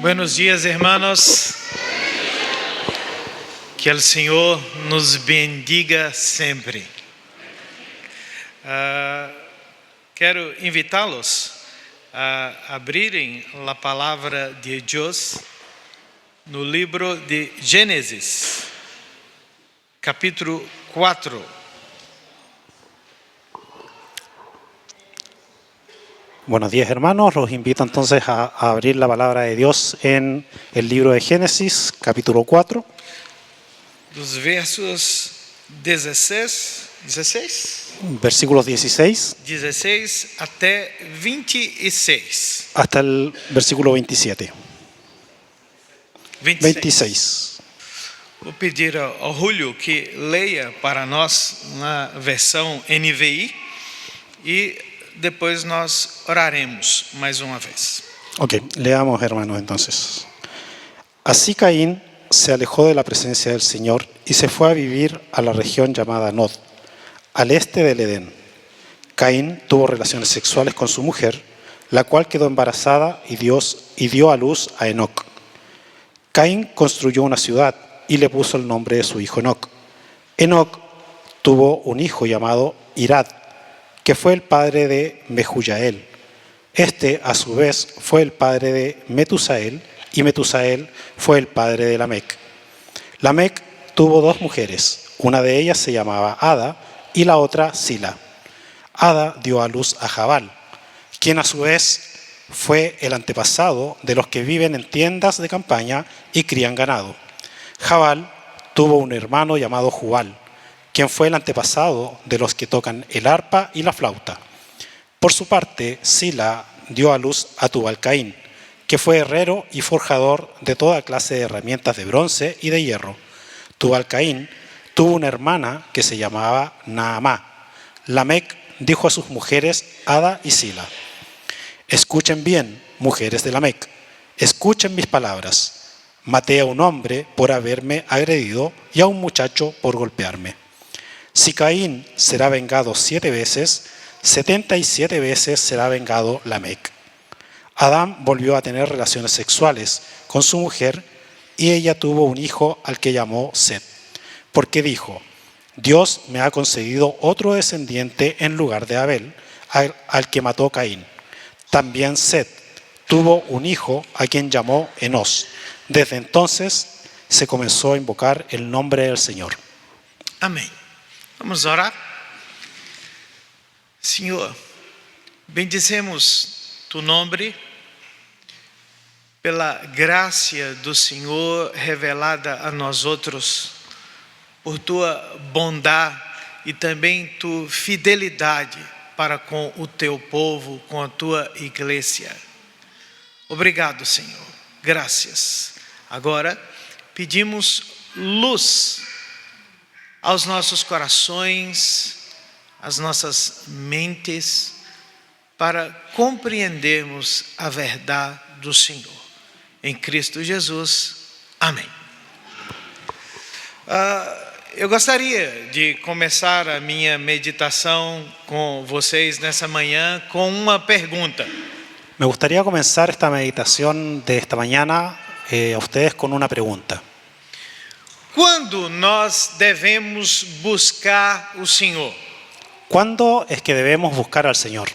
Buenos días, hermanos. Que el Señor nos bendiga sempre. Quero invitá-los a abrirem a palavra de Deus no livro de Gênesis, capítulo 4. Buenos días, hermanos. Los invito entonces a abrir la palabra de Dios en el libro de Génesis, capítulo 4. Dos versos 16, Versículos 16 até 26. hasta el versículo 27. 26. Vou pedir ao Julio que leia para nós uma versão NVI e depois nós oraremos mais uma vez. Ok, leamos, hermanos, entonces. Así Caín se alejó de la presencia del Señor y se fue a vivir a la región llamada Nod, al este del Edén. Caín tuvo relaciones sexuales con su mujer, la cual quedó embarazada y dio a luz a Enoc. Caín construyó una ciudad y le puso el nombre de su hijo Enoc. Enoc tuvo un hijo llamado Irad, que fue el padre de Mehujael. Este, a su vez, fue el padre de Metusael, y Metusael fue el padre de Lamec. Lamec tuvo dos mujeres, una de ellas se llamaba Ada y la otra Sila. Ada dio a luz a Jabal, quien a su vez fue el antepasado de los que viven en tiendas de campaña y crían ganado. Jabal tuvo un hermano llamado Jubal, quien fue el antepasado de los que tocan el arpa y la flauta. Por su parte, Sila dio a luz a Tubal-Caín, que fue herrero y forjador de toda clase de herramientas de bronce y de hierro. Tubal-Caín tuvo una hermana que se llamaba Naamá. Lamec dijo a sus mujeres Ada y Sila: escuchen bien, mujeres de Lamec, escuchen mis palabras. Maté a un hombre por haberme agredido y a un muchacho por golpearme. Si Caín será vengado 7 veces, 77 veces será vengado Lamec. Adán volvió a tener relaciones sexuales con su mujer y ella tuvo un hijo al que llamó Set, porque dijo: Dios me ha concedido otro descendiente en lugar de Abel, al que mató Caín. También Set tuvo un hijo a quien llamó Enos. Desde entonces se comenzó a invocar el nombre del Señor. Amém. Vamos orar. Senhor, bendizemos tu nome pela graça do Senhor revelada a nós outros, por tua bondade e também tua fidelidade para com o teu povo, com a tua igreja. Obrigado, Senhor. Graças. Agora pedimos luz aos nossos corações, às nossas mentes, para compreendermos a verdade do Senhor. Em Cristo Jesus. Amém. Eu gostaria de começar a minha meditação com vocês nessa manhã com uma pergunta. Me gustaría comenzar esta meditación de esta mañana a ustedes con una pregunta. Quando nós devemos buscar o Senhor? ¿Cuándo es que debemos buscar al Señor?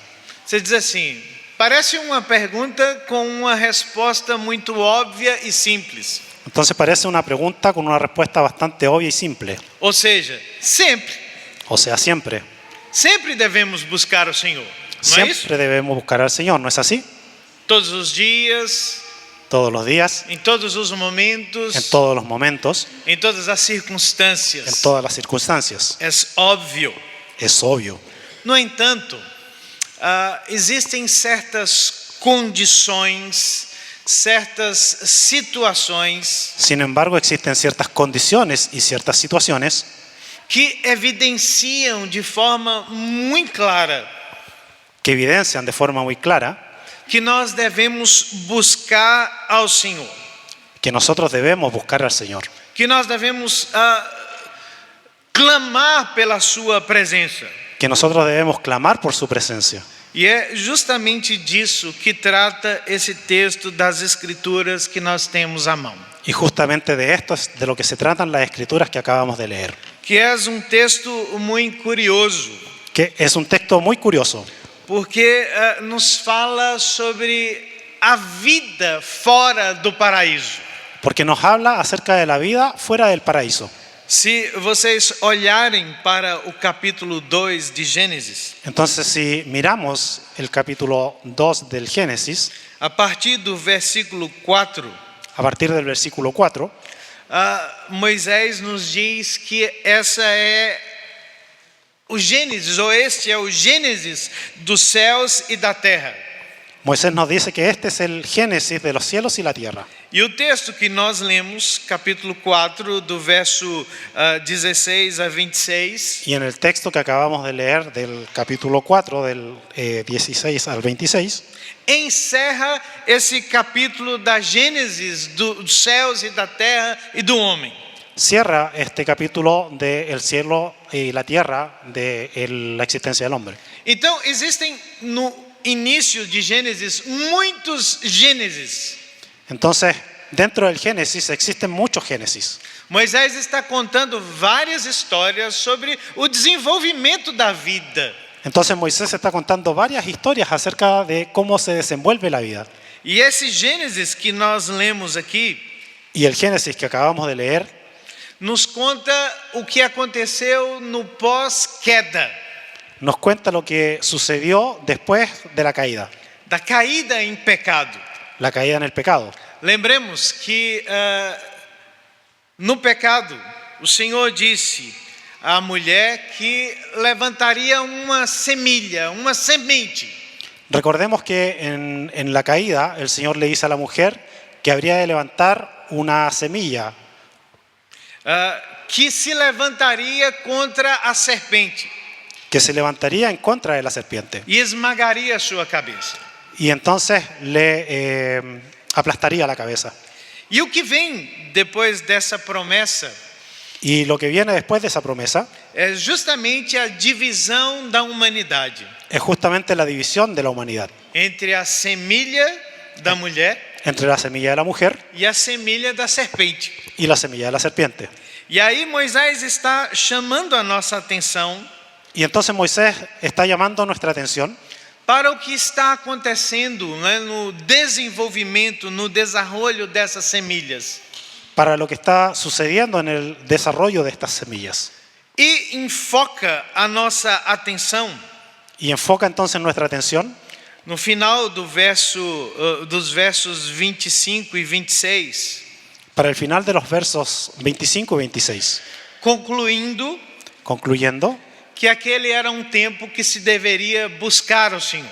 Você diz assim, parece uma pergunta com uma resposta muito óbvia e simples. Entonces parece una pregunta con una respuesta bastante obvia y simple. Ou seja, sempre. O sea, siempre. Sempre devemos buscar o Senhor. Não é isso? Siempre debemos buscar al Señor, ¿no es así? Todos os dias, Todos los días, em todos os momentos, en todos los momentos, em todas as en circunstâncias. todas las circunstancias. É óbvio. Es obvio. No entanto, existem certas condições, certas situações Sin embargo, existen ciertas condiciones y ciertas situaciones que evidenciam de forma muito clara que evidencian de forma muy clara que nós devemos buscar ao Senhor, que nosotros debemos buscar al Señor, que nós devemos clamar pela sua presença, que nosotros debemos clamar por su presencia, E é justamente disso que trata esse texto das Escrituras que nós temos à mão. Y justamente de esto es de lo que se tratan las escrituras que acabamos de leer. Que é texto muito curioso, Que es un texto muy curioso, porque nos fala sobre a vida fora do paraíso. porque nos habla acerca de la vida fuera del paraíso. Se vocês olharem para o capítulo 2 de Gênesis, Entonces, si miramos el capítulo 2 del Génesis, a partir do versículo 4, a partir del versículo 4, Moisés nos diz que essa é o Gênesis, ou este é o Gênesis dos céus e da terra. Moisés nos dice que este es el Génesis de los cielos y la tierra. E o texto que nós lemos, capítulo 4, do verso 16 a 26, Y en el texto que acabamos de leer del capítulo 4, del 16 al 26, encerra esse capítulo da Gênesis dos céus e da terra e do homem. cierra este capítulo del cielo y la tierra, de la existencia del hombre. Então, existem no início de Gênesis muitos Gênesis. Entonces, dentro del Génesis existen muchos Génesis. Moisés está contando várias histórias sobre o desenvolvimento da vida. Entonces Moisés está contando varias historias acerca de cómo se desenvuelve la vida. E esse Gênesis que nós lemos aqui Y el Génesis que acabamos de leer nos conta o que aconteceu no pós-queda, nos cuenta lo que sucedió después de la caída em pecado. la caída en el pecado. Lembremos que no pecado, o Senhor disse à mulher que levantaria uma semilha, uma semente. Recordemos que en la caída el Señor le dice a la mujer que habría de levantar una semilla Que se levantaria contra a serpente que se levantaría en contra de la serpiente e esmagaria a sua cabeça. y entonces le aplastaría la cabeza. E o que vem depois dessa promessa Y lo que viene después de esa promesa é justamente a divisão da humanidade es justamente la división de la humanidad entre a semilha da mulher entre la semilla de la mujer e a semilha da serpente. y la semilla de la serpiente. E aí Moisés está chamando a nossa atenção Y entonces Moisés está llamando nuestra atención para o que está acontecendo, né, no desenvolvimento, no desenvolvimento dessas semilhas. para lo que está sucediendo en el desarrollo de estas semillas. E enfoca a nossa atenção Y enfoca entonces nuestra atención no final dos versos 25 e 26, para el final de los versos 25 y 26, concluyendo que aquele era tempo que se deveria buscar ao Senhor.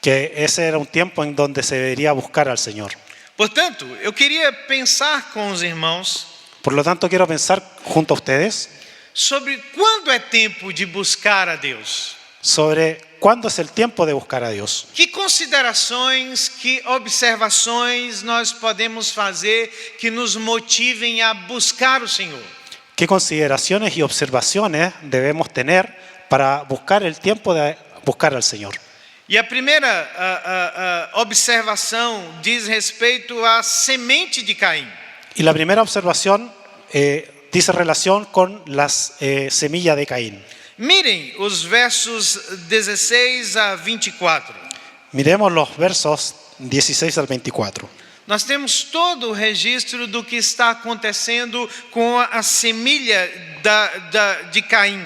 que ese era un tiempo en donde se debería buscar al Señor. Portanto, eu queria pensar com os irmãos Por lo tanto, quiero pensar junto a ustedes sobre quando é tempo de buscar a Deus. sobre cuándo es el tiempo de buscar a Dios. Que considerações, que observações nós podemos fazer que nos motivem a buscar o Senhor? ¿Qué consideraciones y observaciones debemos tener para buscar el tiempo de buscar al Señor? E a primeira observação diz respeito à semente de Caim. Y la primera observación dice relación con las semillas de Caín. Mirem os versos 16 a 24. Miremos los versos 16 al 24. Nós temos todo o registro do que está acontecendo com a semilha de Caim.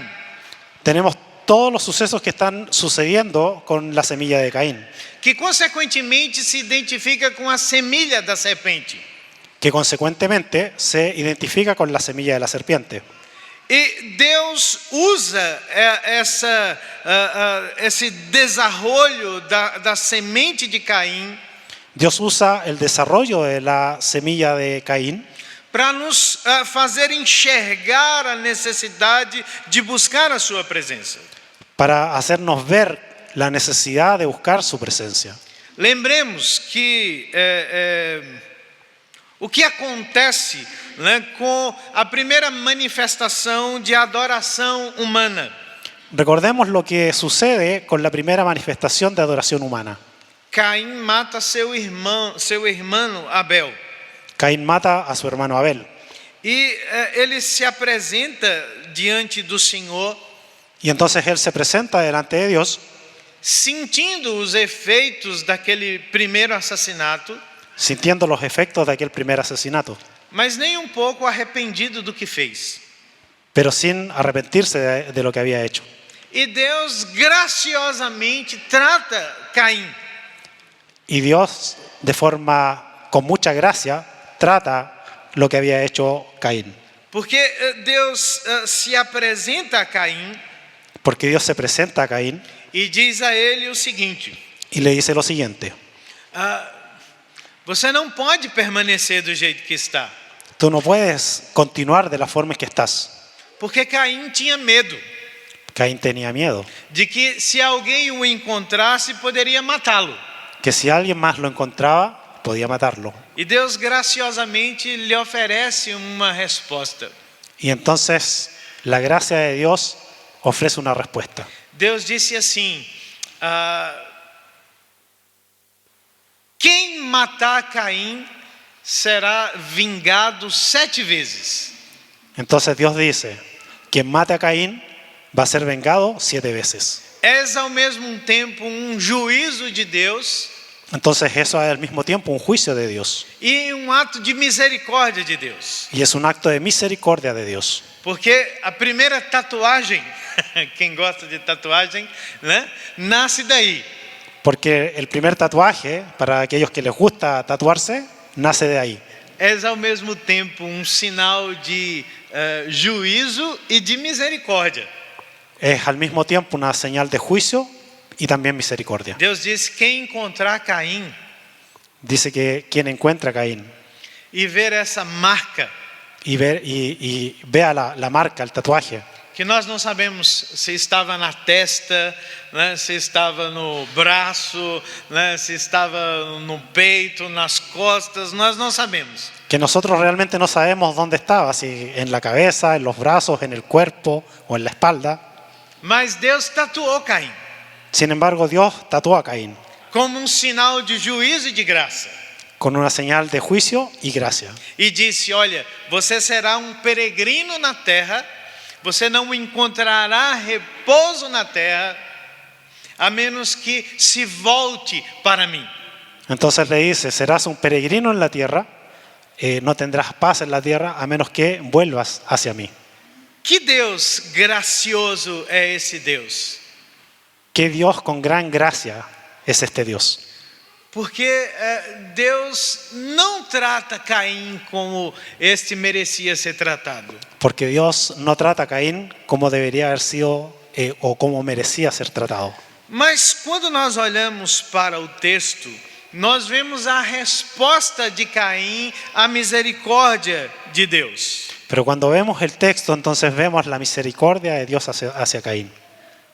Tenemos todos los sucesos que están sucediendo con la semilla de Caín, Que consequentemente se identifica com a semilha da serpente. que consecuentemente se identifica con la semilla de la serpiente. E Deus usa esse desenvolvimento da semente de Caim Dios usa el desarrollo de la semilla de Caín para nos fazer enxergar a necessidade de buscar a sua presença. para hacernos ver la necesidad de buscar su presencia. Lembremos que o que acontece, né, com a primeira manifestação de adoração humana. Recordemos lo que sucede con la primera manifestación de adoración humana. Caim mata seu irmão Abel. Caín mata a su hermano Abel. E ele se apresenta diante do Senhor, Y entonces él se presenta delante de Dios, sentindo os efeitos daquele primeiro assassinato, sintiendo los efectos de aquel primer asesinato, mas nem um pouco arrependido do que fez. pero sin arrepentirse de lo que había hecho. E Deus graciosamente trata Caim. Y Dios, de forma, con mucha gracia, trata lo que había hecho Caín. Porque Deus se apresenta a Caim Porque Dios se presenta a Caín e diz a ele o seguinte: y le dice lo siguiente: você não pode permanecer do jeito que está. tú no puedes continuar de la forma en que estás. Porque Caim tinha medo Caín tenía miedo, de que se alguém o encontrasse, poderia matá-lo. que si alguien más lo encontraba, podía matarlo. E Deus graciosamente lhe oferece uma resposta. Y entonces la gracia de Dios ofrece una respuesta. Deus disse assim: quem matar Caim será vingado 7 vezes. Entonces Dios dice: quien mate a Caín va a ser vengado 7 veces. És ao mesmo tempo um juízo de Deus Entonces eso es al mismo tiempo un juicio de Dios. e um ato de misericórdia de Deus. Y es un acto de misericordia de Dios. Porque a primeira tatuagem, quem gosta de tatuagem, né, nasce daí. Porque el primer tatuaje, para aquellos que les gusta tatuarse, nace de ahí. És ao mesmo tempo um sinal de juízo e de misericórdia. Es al mismo tiempo una señal de juicio y también misericordia. Deus diz: quem encontrar Caim Dice que quien encuentra a Caín e ver essa marca, y vea la marca, el tatuaje, que nós não sabemos se estava na testa, né, se estava no braço, né, se estava no peito, nas costas, nós não sabemos. que nosotros realmente no sabemos dónde estaba, si en la cabeza, en los brazos, en el cuerpo o en la espalda. Mas Deus tatuou Caim Sin embargo, Dios tatuó a Caín como um sinal de juízo e de graça. con una señal de juicio y gracia. E disse: olha, você será um peregrino na terra, você não encontrará repouso na terra, a menos que se volte para mim. Entonces le dice: serás un peregrino en la tierra, no tendrás paz en la tierra a menos que vuelvas hacia mí. Que Deus gracioso é esse Deus? ¿Qué Dios con gran gracia es este Dios? Porque Deus não trata Caim como este merecia ser tratado. Porque Dios no trata a Caín como debería haber sido o como merecía ser tratado. Mas quando nós olhamos para o texto, nós vemos a resposta de Caim à misericórdia de Deus. Pero cuando vemos el texto, entonces vemos la misericordia de Dios hacia Caín.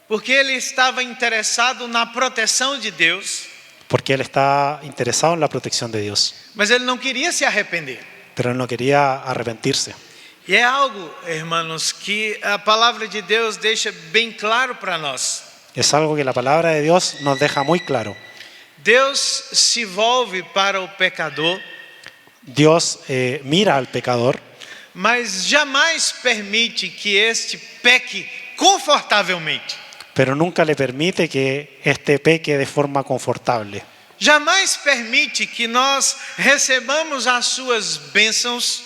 Porque ele estava interessado na proteção de Deus, Porque él está interesado en la protección de Dios. mas ele não queria se arrepender. Pero él no quería arrepentirse. E é algo, irmãos, que a palavra de Deus deixa bem claro para nós. Es algo que la palabra de Dios nos deja muy claro. Deus se volve para o pecador, Dios mira al pecador, mas jamais permite que este peque confortavelmente. pero nunca le permite que este peque de forma confortable. Jamais permite que nós recebamos as suas bênçãos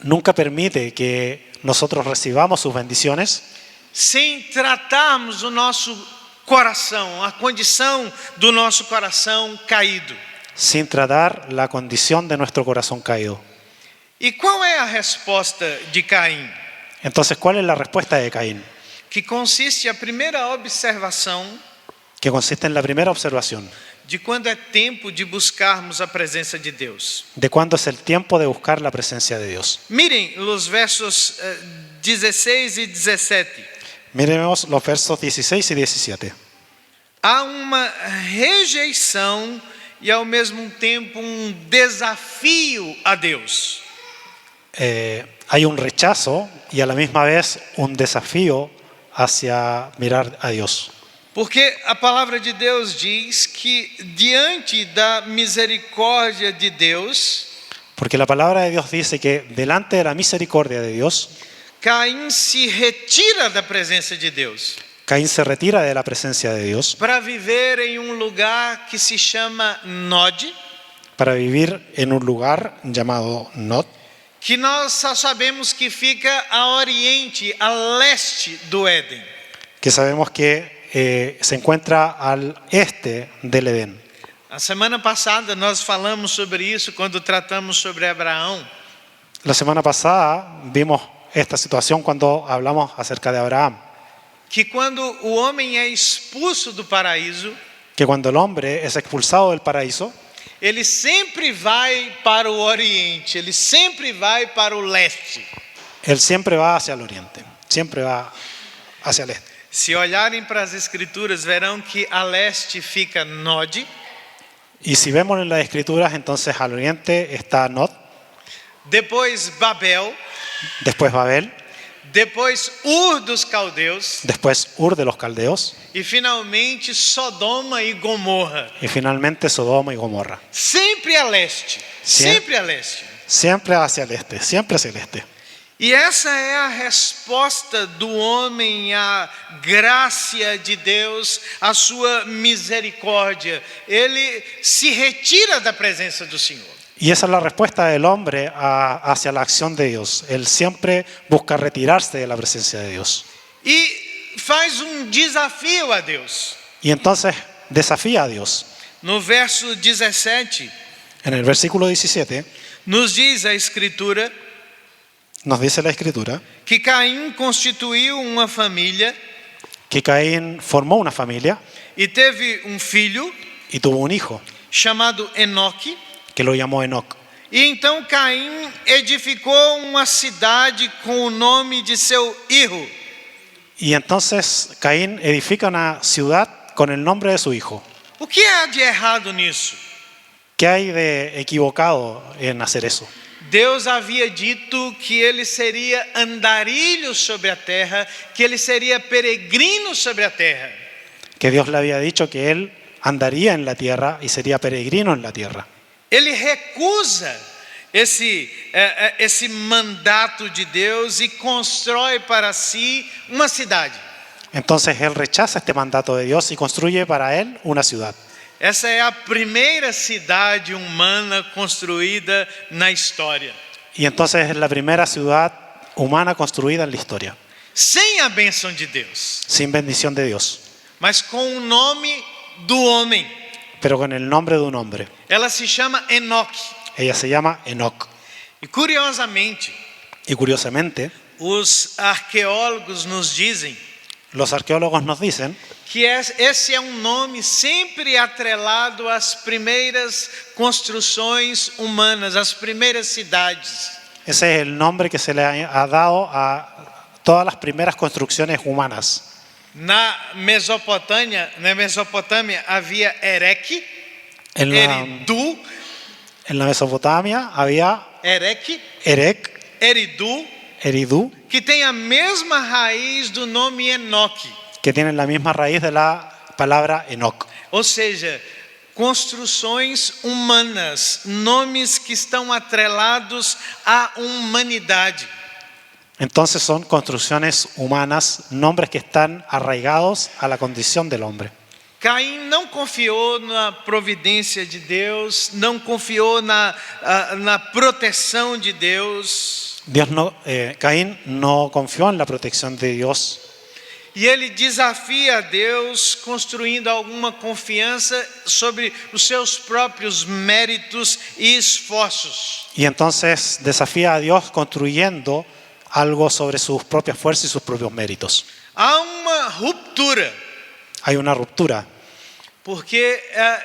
Nunca permite que nosotros recibamos sus bendiciones sem tratarmos o nosso coração, a condição do nosso coração caído. sin tratar la condición de nuestro corazón caído. E qual é a resposta de Caim? Entonces, ¿cuál es la respuesta de Caín? Que consiste a primeira observação Que consiste en la primera observación de quando é tempo de buscarmos a presença de Deus. de cuándo es el tiempo de buscar la presencia de Dios. Mirem os versos 16 e 17. Miremos los versos 16 y 17. Há uma rejeição e ao mesmo tempo um desafio a Deus. Hay un rechazo y a la misma vez un desafío hacia mirar a Dios. Porque a palavra de Deus diz que diante da misericórdia de Deus, Porque la palabra de Dios dice que delante de la misericordia de Dios, Caim se retira da presença de Deus Caín se retira de la presencia de Dios para viver em um lugar que se chama Nod, para vivir en un lugar llamado Nod, que nós só sabemos que fica a oriente, a leste do Éden. que sabemos que se encuentra al este del Edén. A semana passada nós falamos sobre isso quando tratamos sobre Abraão. La semana pasada vimos esta situación cuando hablamos acerca de Abraham, Que quando o homem é expulso do paraíso, que cuando el hombre es expulsado del paraíso, ele sempre vai para o oriente, ele sempre vai para o leste. él siempre va hacia el oriente, siempre va hacia el este. Se olharem para as escrituras, verão que a leste fica Nod, Y si vemos en las escrituras, entonces al oriente está Nod, depois Babel, después Babel, depois dos caldeus después Ur de los caldeos e finalmente Sodoma e Gomorra. y finalmente Sodoma y Gomorra. Sempre a leste, sempre a leste. Siempre hacia el este, siempre hacia el este. E essa é a resposta do homem à graça de Deus, à sua misericórdia. Ele se retira da presença do Senhor. Y esa es la respuesta del hombre hacia la acción de Dios. Él siempre busca retirarse de la presencia de Dios. E faz desafio a Deus. Y entonces desafía a Dios. No verso 17, En el versículo 17 nos diz a Escritura nos dice la Escritura que Caim constituiu uma família que Caín formó una familia e teve filho y tuvo un hijo chamado Enoque. que lo llamó Enoc. E então Caim edificou uma cidade com o nome de seu hijo. Y entonces Caín edifica una ciudad con el nombre de su hijo. O que há de errado nisso? ¿Qué hay de equivocado en hacer eso? Deus havia dito que ele seria andarilho sobre a terra, que ele seria peregrino sobre a terra. Que Dios le había dicho que él andaría en la tierra y sería peregrino en la tierra. Ele recusa esse mandato de Deus e constrói para si uma cidade. Entonces él rechaza este mandato de Dios y construye para él una ciudad. Essa é a primeira cidade humana construída na história. Y entonces es la primera ciudad humana construida en la historia, Sem a bênção de Deus, sin bendición de Dios, mas com o nome do homem. pero con el nombre de un hombre. Ela se chama Enoque. Ella se llama Enoc. E curiosamente, Y curiosamente, os arqueólogos nos dizem los arqueólogos nos dicen que esse é nome sempre atrelado às primeiras construções humanas, às primeiras cidades. ese es el nombre que se le ha dado a todas las primeras construcciones humanas. Na Mesopotâmia havia Ereque, En Eridu, la Mesopotamia había Ereque, Erec, Eridu, Eridu, que tem a mesma raiz do nome Enoque. que tienen la misma raíz de la palabra Enoc. Ou seja, construções humanas, nomes que estão atrelados à humanidade. Entonces son construcciones humanas, nombres que están arraigados a la condición del hombre. Caim não confiou na providência de Deus, não confiou na proteção de Deus. Caín no confió en la protección de Dios E ele desafia a Deus construindo alguma confiança sobre os seus próprios méritos e esforços. y entonces desafía a Dios construyendo algo sobre sus propias fuerzas y sus propios méritos. Há uma ruptura, Hay una ruptura porque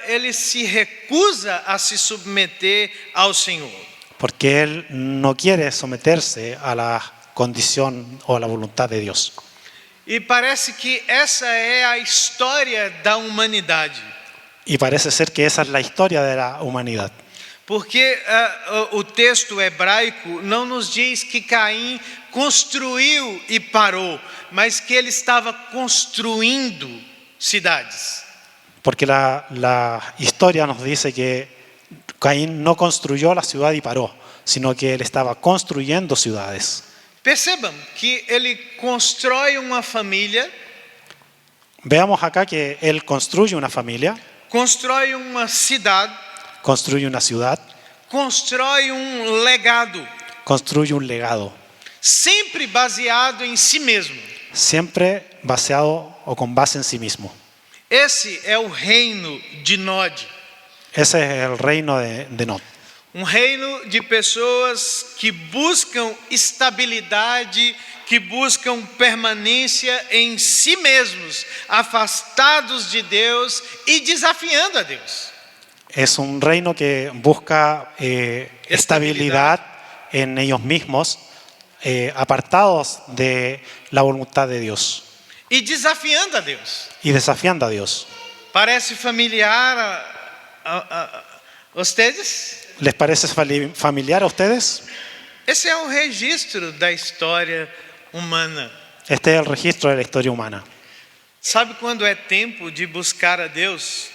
ele se recusa a se submeter ao Senhor. porque él no quiere someterse a la condición o a la voluntad de Dios. E parece que essa é a história da humanidade. Y parece ser que esa es la historia de la humanidad. Porque o texto hebraico não nos diz que Caim construiu e parou, mas que ele estava construindo cidades. Porque la historia nos dice que Caín no construyó la ciudad y paró, sino que él estaba construyendo ciudades. Percebam que ele constrói uma família, Veamos acá que él construye una familia, constrói uma cidade, construye una ciudad, constrói legado, construye un legado, sempre baseado em si mesmo. siempre baseado o con base en sí mismo. Esse é o reino de Nod. Ese es el reino de Nod. Reino de pessoas que buscam estabilidade, que buscam permanência em si mesmos, afastados de Deus e desafiando a Deus. Es un reino que busca estabilidad en ellos mismos, apartados de la voluntad de Dios E desafiando a Deus. y desafiando a Dios. Parece familiar a vocês? ¿Les parece familiar a ustedes? Esse é o registro da história humana. Este es el registro de la historia humana. Sabe quando é tempo de buscar a Deus?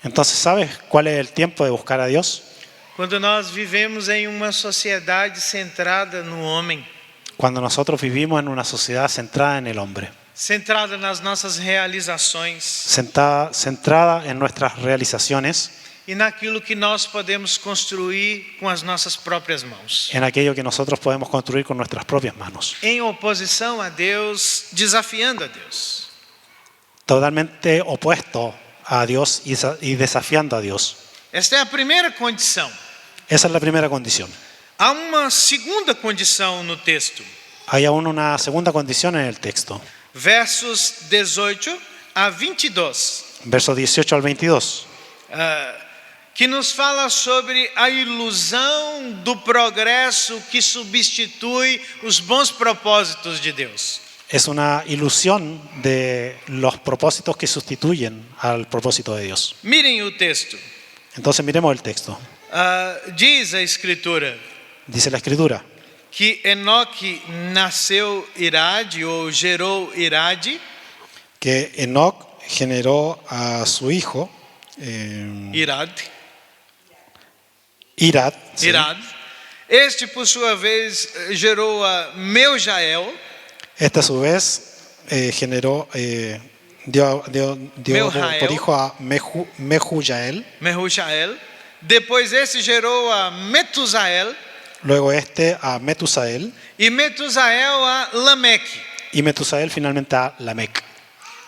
Entonces, ¿sabes cuál es el tiempo de buscar a Dios? Quando nós vivemos em uma sociedade centrada no homem, Cuando nosotros vivimos en una sociedad centrada en el hombre, centrada nas nossas realizações centrada en nuestras realizaciones, e naquilo que nós podemos construir com as nossas próprias mãos. en aquello que nosotros podemos construir con nuestras propias manos. Em oposição a Deus, desafiando a Deus. Totalmente opuesto a Dios y desafiando a Dios. Esta é a primeira condição. Esa es la primera condición. Há uma segunda condição no texto. Hay aún una segunda condición en el texto. Versos 18 a 22. Versos 18 al 22. Que nos fala sobre a ilusão do progresso que substitui os bons propósitos de Deus. Es una ilusión de los propósitos que sustituyen al propósito de Dios. Mirem o texto. Entonces miremos el texto. Diz a Escritura Dice la Escritura que Enoque nasceu Irade ou gerou Irade. que Enoc generó a su hijo Irad. Irad. ¿sí? Irad. Este, por sua vez, gerou a Meujael. Este a su vez generó, dio Mehujael. por hijo a Mehujael. Mehujael. Depois esse gerou a Metusael. Luego este a Metusael. E Metusael a Lameque. Y Metusael finalmente a Lamec.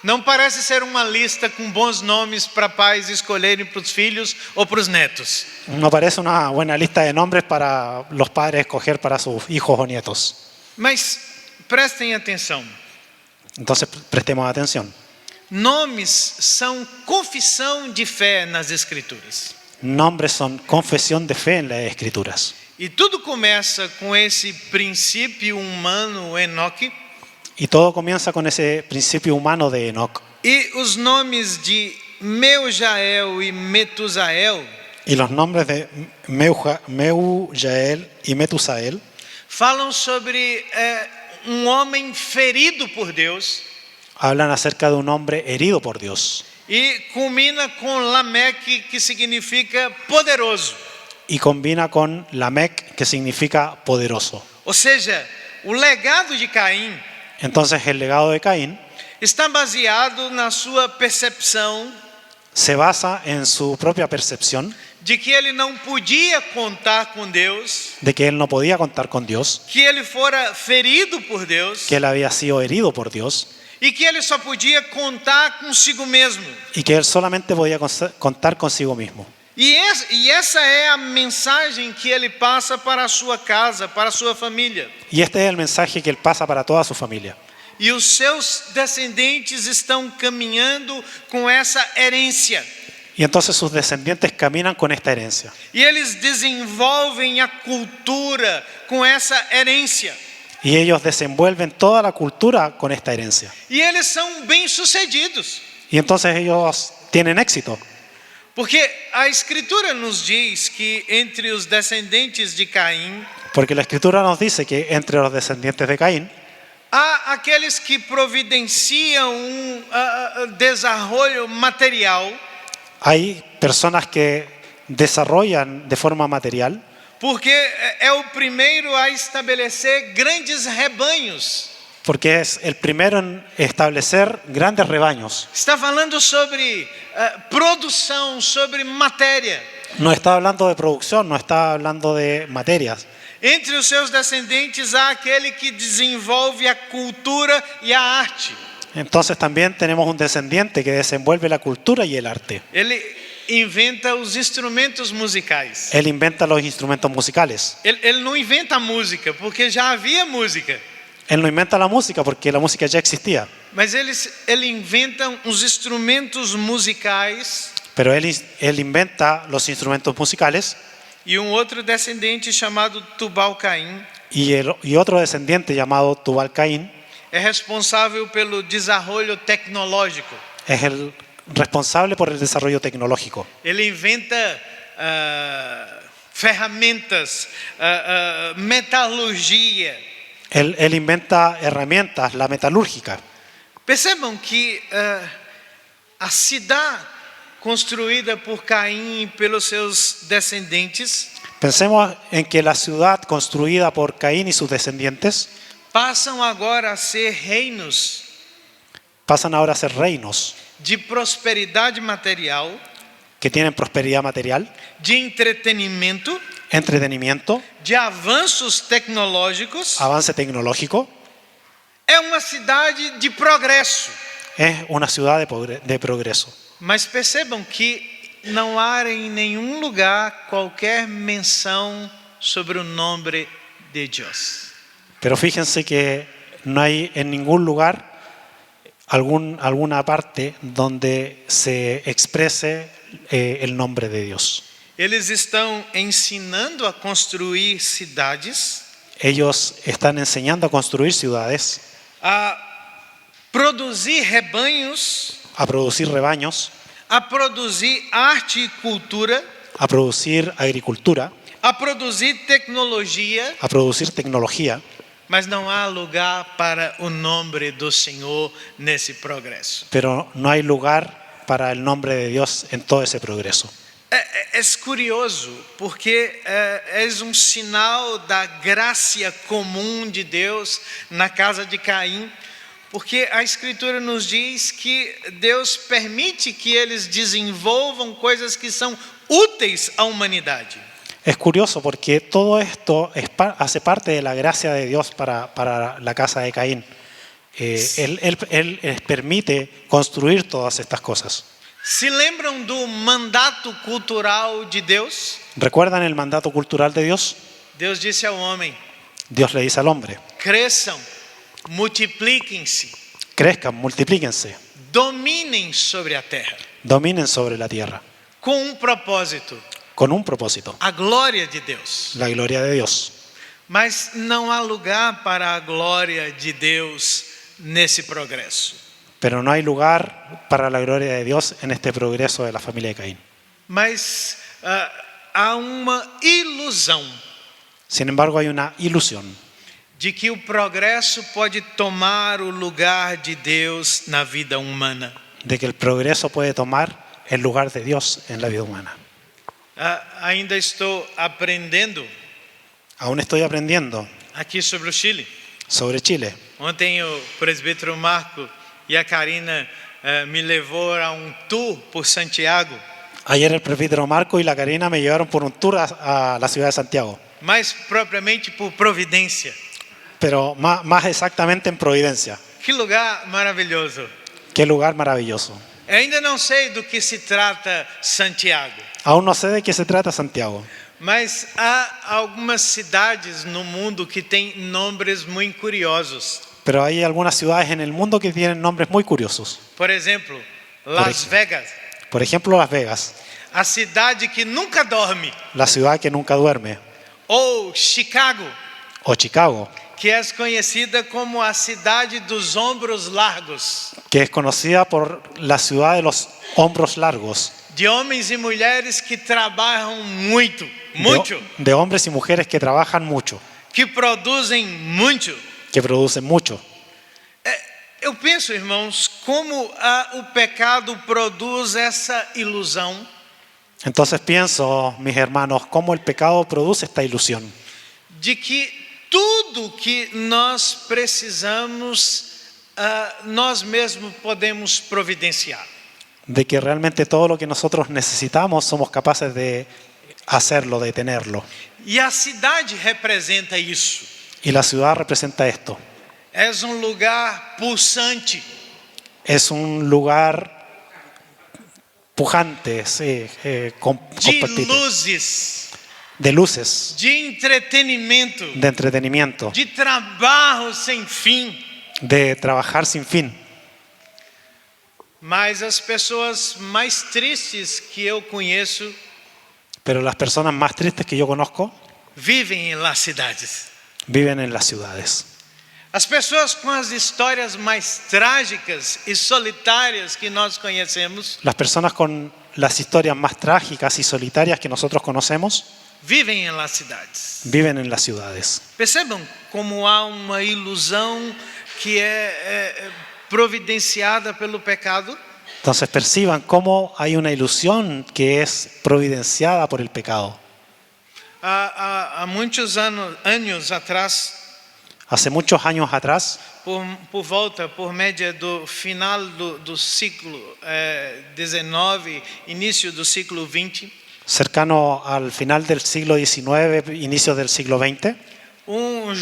Não parece ser uma lista com bons nomes para pais escolherem para os filhos ou para os netos. No parece una buena lista de nombres para los padres escoger para sus hijos o nietos. Mas prestem atenção. Entonces prestemos atención. Nomes são confissão de fé nas Escrituras. Nombres son confesión de fe en las Escrituras. E tudo começa com esse princípio humano, Enoque. Y todo comienza con ese principio humano de Enoc. E os nomes de Meujael e Metusael Y los nombres de Meujael y Metusael falam sobre homem ferido por Deus. hablan acerca de un hombre herido por Dios. E culmina com Lameque, que significa poderoso. Y combina con Lamec, que significa poderoso. Ou seja, o legado de Caim Entonces el legado de Caín está baseado na sua percepção se basa en su propia percepción de que ele não podia contar com Deus, de que él no podía contar con Dios, que ele fora ferido por Deus que él había sido herido por Dios e que ele só podia contar consigo mesmo. y que él solamente podía contar consigo mismo. E essa é a mensagem que ele passa para a sua casa, para a sua família. Y este es el mensaje que él pasa para toda su familia. E os seus descendentes estão caminhando com essa herência. Y entonces sus descendientes caminan con esta herencia. E eles desenvolvem a cultura com essa herência. Y ellos desenvuelven toda la cultura con esta herencia. E eles são bem-sucedidos. Y entonces ellos tienen éxito. Porque a Escritura nos diz que entre os descendentes de Caim, Porque la Escritura nos dice que entre los descendientes de Caín há aqueles que providenciam desenvolvimento material, hay personas que desarrollan de forma material, porque é o primeiro a estabelecer grandes rebanhos. porque es el primero en establecer grandes rebaños. Está falando sobre produção, sobre matéria. No está hablando de producción, no está hablando de materias. Entre os seus descendentes há aquele que desenvolve a cultura e a arte. Entonces también tenemos un descendiente que desenvuelve la cultura y el arte. Ele inventa os instrumentos musicais. Él inventa los instrumentos musicales. Ele não inventa música, porque já havia música. Él no inventa la música porque la música ya existía. Mas ele inventa os instrumentos musicais. Pero él inventa los instrumentos musicales. E outro descendente chamado Tubal-Caim Y otro descendiente llamado Tubal-Caín é responsável pelo desenvolvimento tecnológico. es el responsable por el desarrollo tecnológico. Ele inventa ferramentas, metalurgia. Él inventa herramientas, la metalúrgica. Percebam que a cidade construída por Caim e pelos seus descendentes Pensemos en que la ciudad construida por Caín y sus descendientes passam agora a ser reinos pasan ahora a ser reinos de prosperidade material, que tienen prosperidad material, de entretenimento, entretenimiento, de avanços tecnológicos. avance tecnológico. É uma cidade de progresso. Es una ciudad de progreso. Mas percebam que não há em nenhum lugar qualquer menção sobre o nome de Deus. Pero fíjense que no hay en ningún lugar alguna parte donde se exprese el nombre de Dios. Eles estão ensinando a construir cidades, Ellos están enseñando a construir ciudades, a produzir rebanhos, a producir rebaños, a produzir arte e cultura, a producir agricultura, a produzir tecnologia, a producir tecnología, mas não há lugar para o nome do Senhor nesse progresso. pero no hay lugar para el nombre de Dios en todo ese progreso. É curioso, porque é sinal da graça comum de Deus na casa de Caim, porque a Escritura nos diz que Deus permite que eles desenvolvam coisas que são úteis à humanidade. Es curioso porque todo esto hace parte de la gracia de Dios para la casa de Caín. Él les permite construir todas estas cosas. Se lembram do mandato cultural de Deus? ¿Recuerdan el mandato cultural de Dios? Deus disse ao homem: Dios le dice al hombre: cresçam, multipliquem-se, crezcan, multiplíquense, dominem sobre a terra, dominen sobre la tierra, com propósito, con un propósito, a glória de Deus. la gloria de Dios. Mas não há lugar para a glória de Deus nesse progresso. Pero no hay lugar para la gloria de Dios en este progreso de la familia de Caín. Mas há uma ilusão Sin embargo, hay una ilusión de que o progresso pode tomar o lugar de Deus na vida humana. de que el progreso puede tomar el lugar de Dios en la vida humana. Ainda estou aprendendo Aún estoy aprendiendo aqui sobre o Chile. sobre Chile. Ontem o presbítero Marco e a Karina me levou a um tour por Santiago, Ayer el presbítero Marco y la Karina me llevaron por un tour a la ciudad de Santiago, mais propriamente por Providência. pero más exactamente en Providencia. Que lugar maravilhoso! Qué lugar maravilloso. Eu ainda não sei do que se trata Santiago, Aún no sé de qué se trata Santiago, mas há algumas cidades no mundo que têm nomes muito curiosos. pero hay algunas ciudades en el mundo que tienen nombres muy curiosos. Por exemplo, Las Vegas, Por ejemplo, Las Vegas, a cidade que nunca dorme, la ciudad que nunca duerme, ou Chicago, o Chicago, que é conhecida como a cidade dos ombros largos. que es conocida por la ciudad de los hombros largos. de homens e mulheres que trabalham muito, muito, de hombres y mujeres que trabajan mucho, que produzem muito. que producen mucho. Eu penso, irmãos, como o pecado produz essa ilusão Entonces pienso, mis hermanos, cómo el pecado produce esta ilusión de que tudo que nós precisamos, nós mesmos podemos providenciar. de que realmente todo lo que nosotros necesitamos somos capaces de hacerlo, de tenerlo. E a cidade representa isso. Y la ciudad representa esto. É lugar pulsante, Es un lugar pujante, sí, de compatible, luzes, de luces, de entretenimento, de entretenimiento, de trabalho sem fim. de trabajar sin fin. Mas as pessoas mais tristes que eu conheço Pero las personas más tristes que yo conozco vivem em las cidades. viven en las ciudades. As pessoas com as histórias mais trágicas e solitárias que nós conhecemos Las personas con las historias más trágicas y solitarias que nosotros conocemos vivem em las cidades. viven en las ciudades. Percebam como há uma ilusão que é providenciada pelo pecado. Entonces perciban cómo hay una ilusión que es providenciada por el pecado. Há muitos anos atrás, Hace muchos años atrás, por média do final do ciclo 19, início do ciclo 20, cercano al final del siglo XIX, inicios del siglo XX,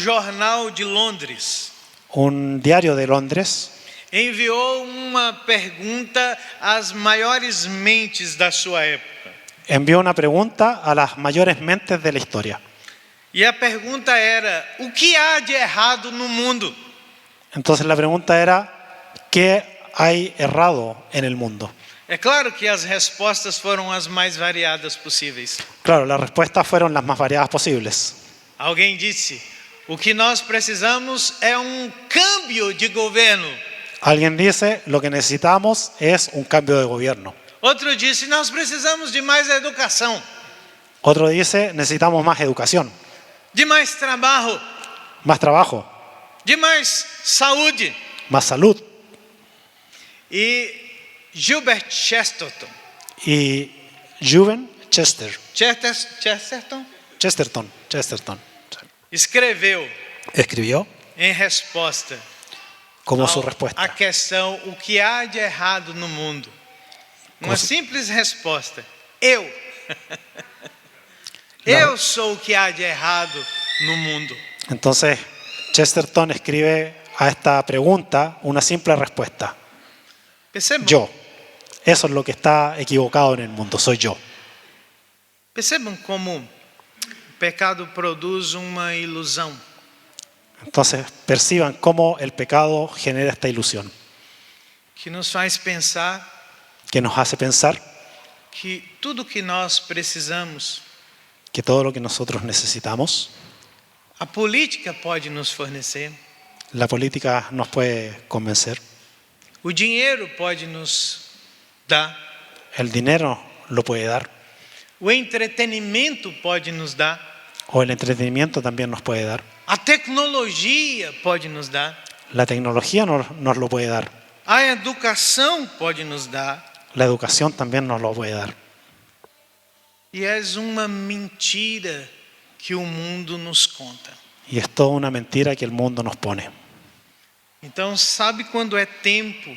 jornal de Londres un diario de Londres enviou uma pergunta às maiores mentes da sua época. envió una pregunta a las mayores mentes de la historia. E a pergunta era: o que há de errado no mundo? Entonces la pregunta era, ¿qué hay errado en el mundo? É claro que as respostas foram as mais variadas possíveis. Claro, las respuestas fueron las más variadas posibles. Alguém disse: o que nós precisamos é câmbio de governo. Alguien dice, lo que necesitamos es un cambio de gobierno. Outro disse: nós precisamos de mais educação, Otro dice, necesitamos más educación, de mais trabalho, más trabajo, de mais saúde. más salud. E Gilbert Chesterton Y Chesterton escreveu escribió em resposta como su a respuesta. questão: o que há de errado no mundo? Uma simples resposta: eu. Eu sou o que há de errado no mundo. Entonces, Chesterton escribe a esta pregunta una simple respuesta. Percebam? Yo. Eso es lo que está equivocado en el mundo, soy yo. Percebam como o pecado produz uma ilusão. Entonces, perciban cómo el pecado genera esta ilusión, Que nos faz pensar que nos hace pensar que tudo que nós precisamos, que todo lo que nosotros necesitamos, a política pode nos fornecer, la política nos puede convencer, o dinheiro pode nos dar, el dinero lo puede dar, o entretenimento pode nos dar, o el entretenimiento también nos puede dar, a tecnologia pode nos dar, la tecnología nos lo puede dar, a educação pode nos dar. la educación también nos lo puede dar. E é uma mentira que o mundo nos conta. Y es toda una mentira que el mundo nos pone. Então, sabe quando é tempo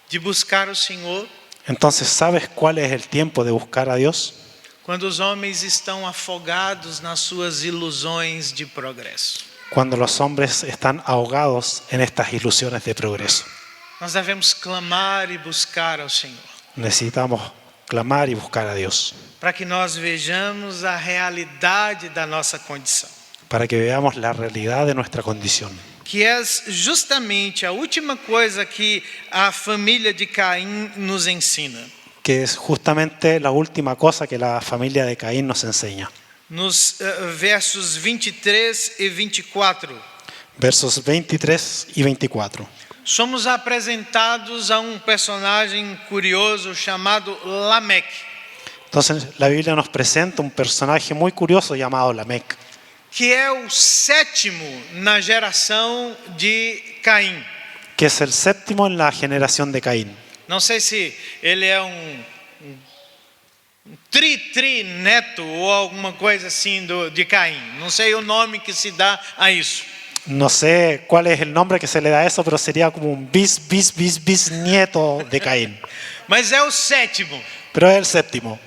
de buscar o Senhor? Entonces, ¿sabes cuál es el tiempo de buscar a Dios? Quando os homens estão afogados nas suas ilusões de progresso. Cuando los hombres están ahogados en estas ilusiones de progreso. Nós devemos clamar e buscar ao Senhor, Necesitamos clamar y buscar a Dios para que nós vejamos a realidade da nossa condição, para que veamos la realidad de nuestra condición, que é justamente a última coisa que a família de Caim nos ensina. que es justamente la última cosa que la familia de Caín nos enseña. Nos versos 23 e 24. Versos 23 y 24. somos apresentados a um personagem curioso chamado Lameque, Entonces la Biblia nos presenta un personaje muy curioso llamado Lamec, que é o sétimo na geração de Caim. que es el séptimo en la generación de Caín. Não sei se ele é um tri neto ou alguma coisa assim de Caim. Não sei o nome que se dá a isso. No sé cuál es el nombre que se le da a eso, pero sería como un bisnieto de Caín. Mas é o sétimo. Pero es el séptimo.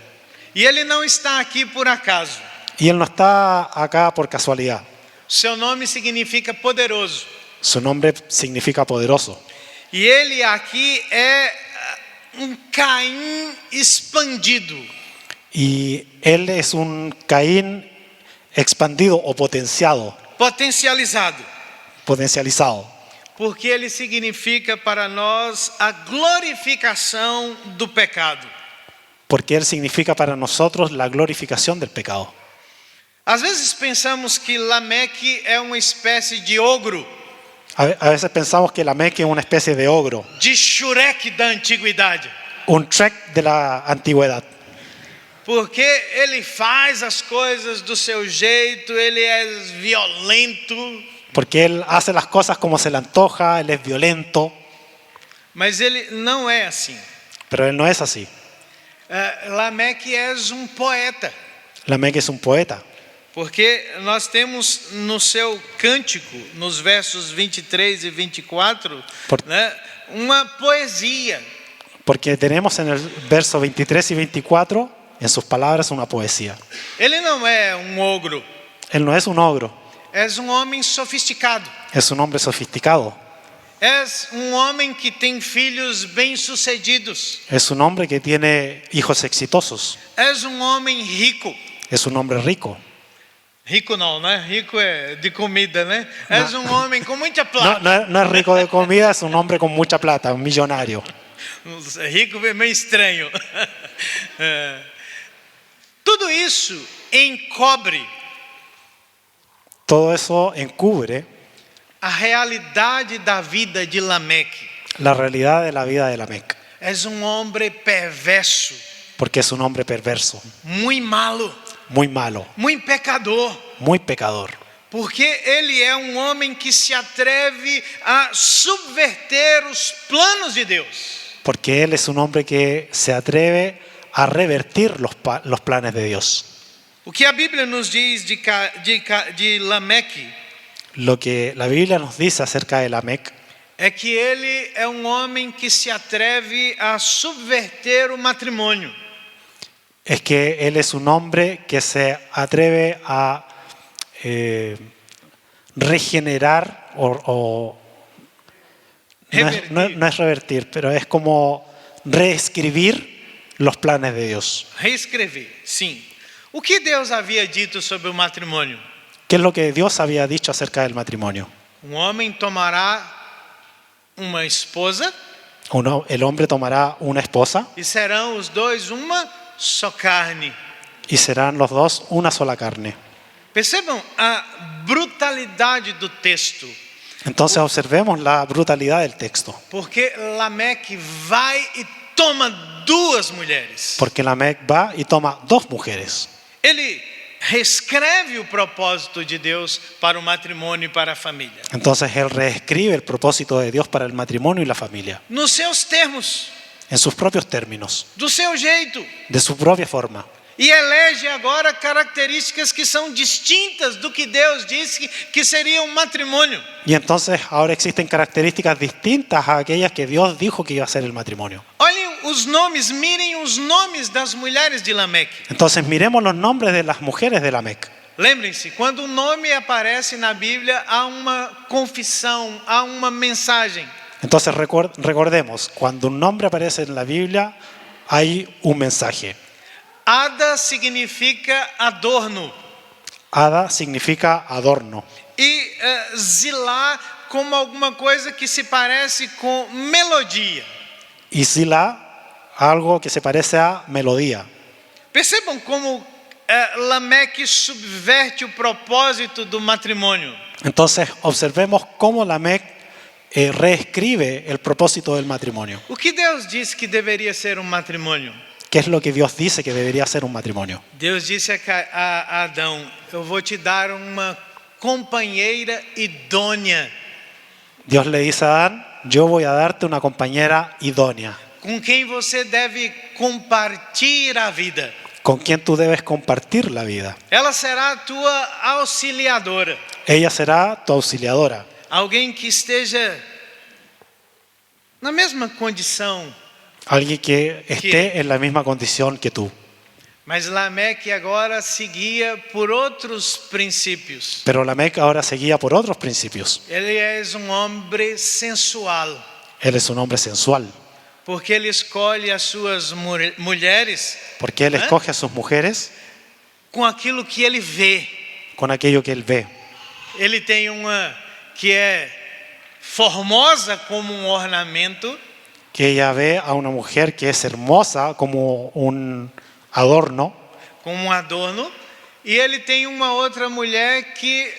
E ele não está aqui por acaso. Y él no está acá por casualidad. Seu nome significa poderoso. Su nombre significa poderoso. E ele aqui é um Caim expandido. Y él es un Caín expandido o Potencializado. potencializado. Porque ele significa para nós a glorificação do pecado. Porque él significa para nosotros la glorificación del pecado. Às vezes pensamos que Lameque é uma espécie de ogro, A veces pensamos que Lamec es una especie de ogro, de Shrek da antiguidade. un Shrek de la antigüedad. Porque ele faz as coisas do seu jeito, ele é violento. Porque él hace las cosas como se le antoja, él es violento, Mas ele não é assim. pero él no es así. Lameque é um poeta. Lamec es un poeta. Porque nós temos no seu cântico, nos versos 23 e 24, né, uma poesia. Porque tenemos en el verso 23 y 24, en sus palabras, una poesía. Ele não é um ogro, Él no es un ogro, é um homem sofisticado. es un hombre sofisticado. És um homem que tem filhos bem-sucedidos. Es un hombre que tiene hijos exitosos. És um homem rico. Es un hombre rico. Rico não, né? Rico é de comida, né? És um homem com muita No, plata. no es rico de comida, es un hombre con mucha plata, un millonario. Rico é meio estranho. Tudo isso encobre Todo eso encubre a realidade da vida de Lameque. la realidad de la vida de Lamec. És um homem perverso, Porque es un hombre perverso, muito malo, muy malo, muito pecador. muy pecador. Porque ele é um homem que se atreve a subverter os planos de Deus. Porque él es un hombre que se atreve a revertir los planes de Dios. O que a Bíblia nos diz de Lameque Lo que la Biblia nos dice acerca de Lamec é que ele é um homem que se atreve a subverter o matrimônio. es que él es un hombre que se atreve a regenerar no es revertir, pero es como reescribir los planes de Dios. Reescrever, sim. O que Deus havia dito sobre o matrimônio? ¿Qué es lo que Dios había dicho acerca del matrimonio? Um homem tomará uma esposa El hombre tomará una esposa e serão os dois uma só carne. y serán los dos una sola carne. Percebam a brutalidade do texto. Entonces observemos la brutalidad del texto. Porque Lameque vai e toma duas mulheres. Porque Lamec va y toma dos mujeres. Ele reescreve o propósito de Deus para o matrimônio e para a família. Entonces él reescribe el propósito de Dios para el matrimonio y la familia. Nos seus termos, En sus propios términos, do seu jeito. de su propia forma. E elege agora características que são distintas do que Deus disse que seria um matrimônio. Y entonces ahora existen características distintas a aquellas que Dios dijo que iba a ser el matrimonio. Olhem os nomes, mirem os nomes das mulheres de Lameque. Entonces miremos los nombres de las mujeres de Lamec. Lembrem-se, quando um nome aparece na Bíblia, há uma confissão, há uma mensagem. Entonces recordemos, cuando un nombre aparece en la Biblia, hay un mensaje. Ada significa adorno. Ada significa adorno. E Zilá como alguma coisa que se parece com melodia. Y Zilá, algo que se parece a melodía. Percebam como Lameque subverte o propósito do matrimônio. Entonces observemos cómo Lamec reescribe el propósito del matrimonio. O que Deus disse que deveria ser matrimônio? ¿Qué es lo que Dios dice que debería ser un matrimonio? Deus disse a Adão: eu vou te dar uma companheira idônea, Dios le dice a Adán, yo voy a darte una compañera idónea, com quem você deve compartilhar a vida. con quien tú debes compartir la vida. Ela será a tua auxiliadora, Ella será tu auxiliadora, alguém que esteja na mesma condição. alguien que esté en la misma condición que tú. Mas Lameque agora seguia por outros princípios. Pero Lamec ahora seguía por otros principios. Ele é homem sensual, Él es un hombre sensual, porque ele escolhe as suas mulheres porque él escoge a sus mujeres com aquilo que ele vê. con aquello que él ve. Ele tem uma que é formosa como ornamento, Que ella ve a una mujer que es hermosa como un adorno, como adorno, e ele tem uma outra mulher que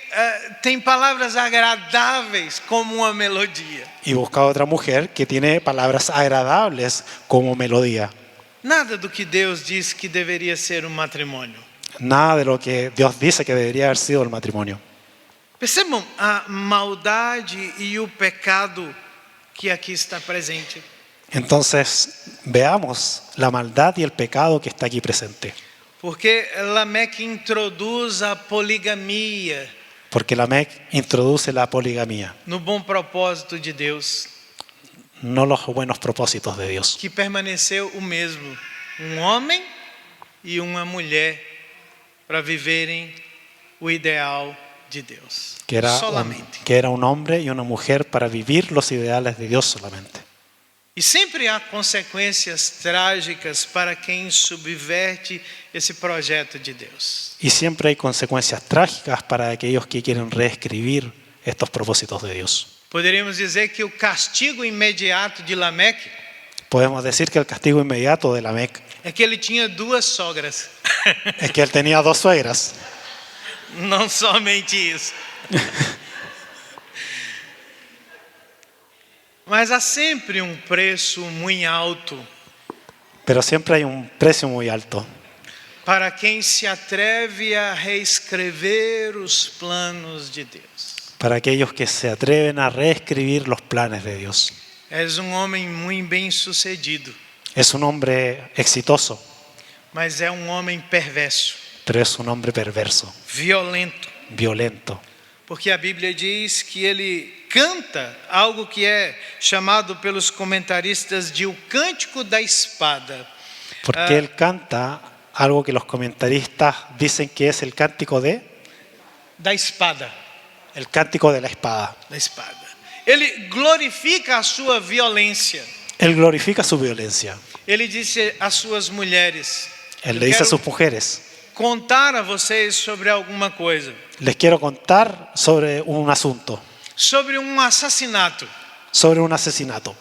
tem palavras agradáveis como uma melodia. y busca a otra mujer que tiene palabras agradables como melodía. Nada do que Deus diz que deveria ser matrimônio. Nada de lo que Dios dice que debería haber sido el matrimonio. Percebam a maldade e o pecado que aqui está presente. Entonces veamos la maldad y el pecado que está aquí presente. Porque Lameque introduz a poligamia Porque Lamec introduce la poligamia, no bom propósito de Deus, no los buenos propósitos de Dios. que permaneceu o mesmo, homem e uma mulher, para viverem o ideal de Deus. Que era un hombre y una mujer para vivir los ideales de Dios solamente. E sempre há consequências trágicas para quem subverte esse projeto de Deus. Y siempre hay consecuencias trágicas para aquellos que quieren reescribir estos propósitos de Dios. Poderíamos dizer que o castigo imediato de Lameque Podemos decir que el castigo inmediato de Lamec é que ele tinha duas sogras. es que él tenía dos suegras. Não somente isso. Mas há sempre um preço muito alto Pero siempre hay un precio muy alto para quem se atreve a reescrever os planos de Deus. para aquellos que se atreven a reescribir los planes de Dios. És homem muito bem-sucedido, Es un hombre exitoso, mas é homem perverso, pero es un hombre perverso, violento. violento. Porque a Bíblia diz que ele canta algo que é chamado pelos comentaristas de o cântico da espada. Porque él canta algo que los comentaristas dicen que es el cántico Da espada. el cántico de la espada. Da espada. Ele glorifica a sua violência. Él glorifica su violencia. Ele disse às suas mulheres: Él le dice a sus mujeres, contar a vocês sobre alguma coisa, les quiero contar sobre un asunto, sobre assassinato. sobre un asesinato.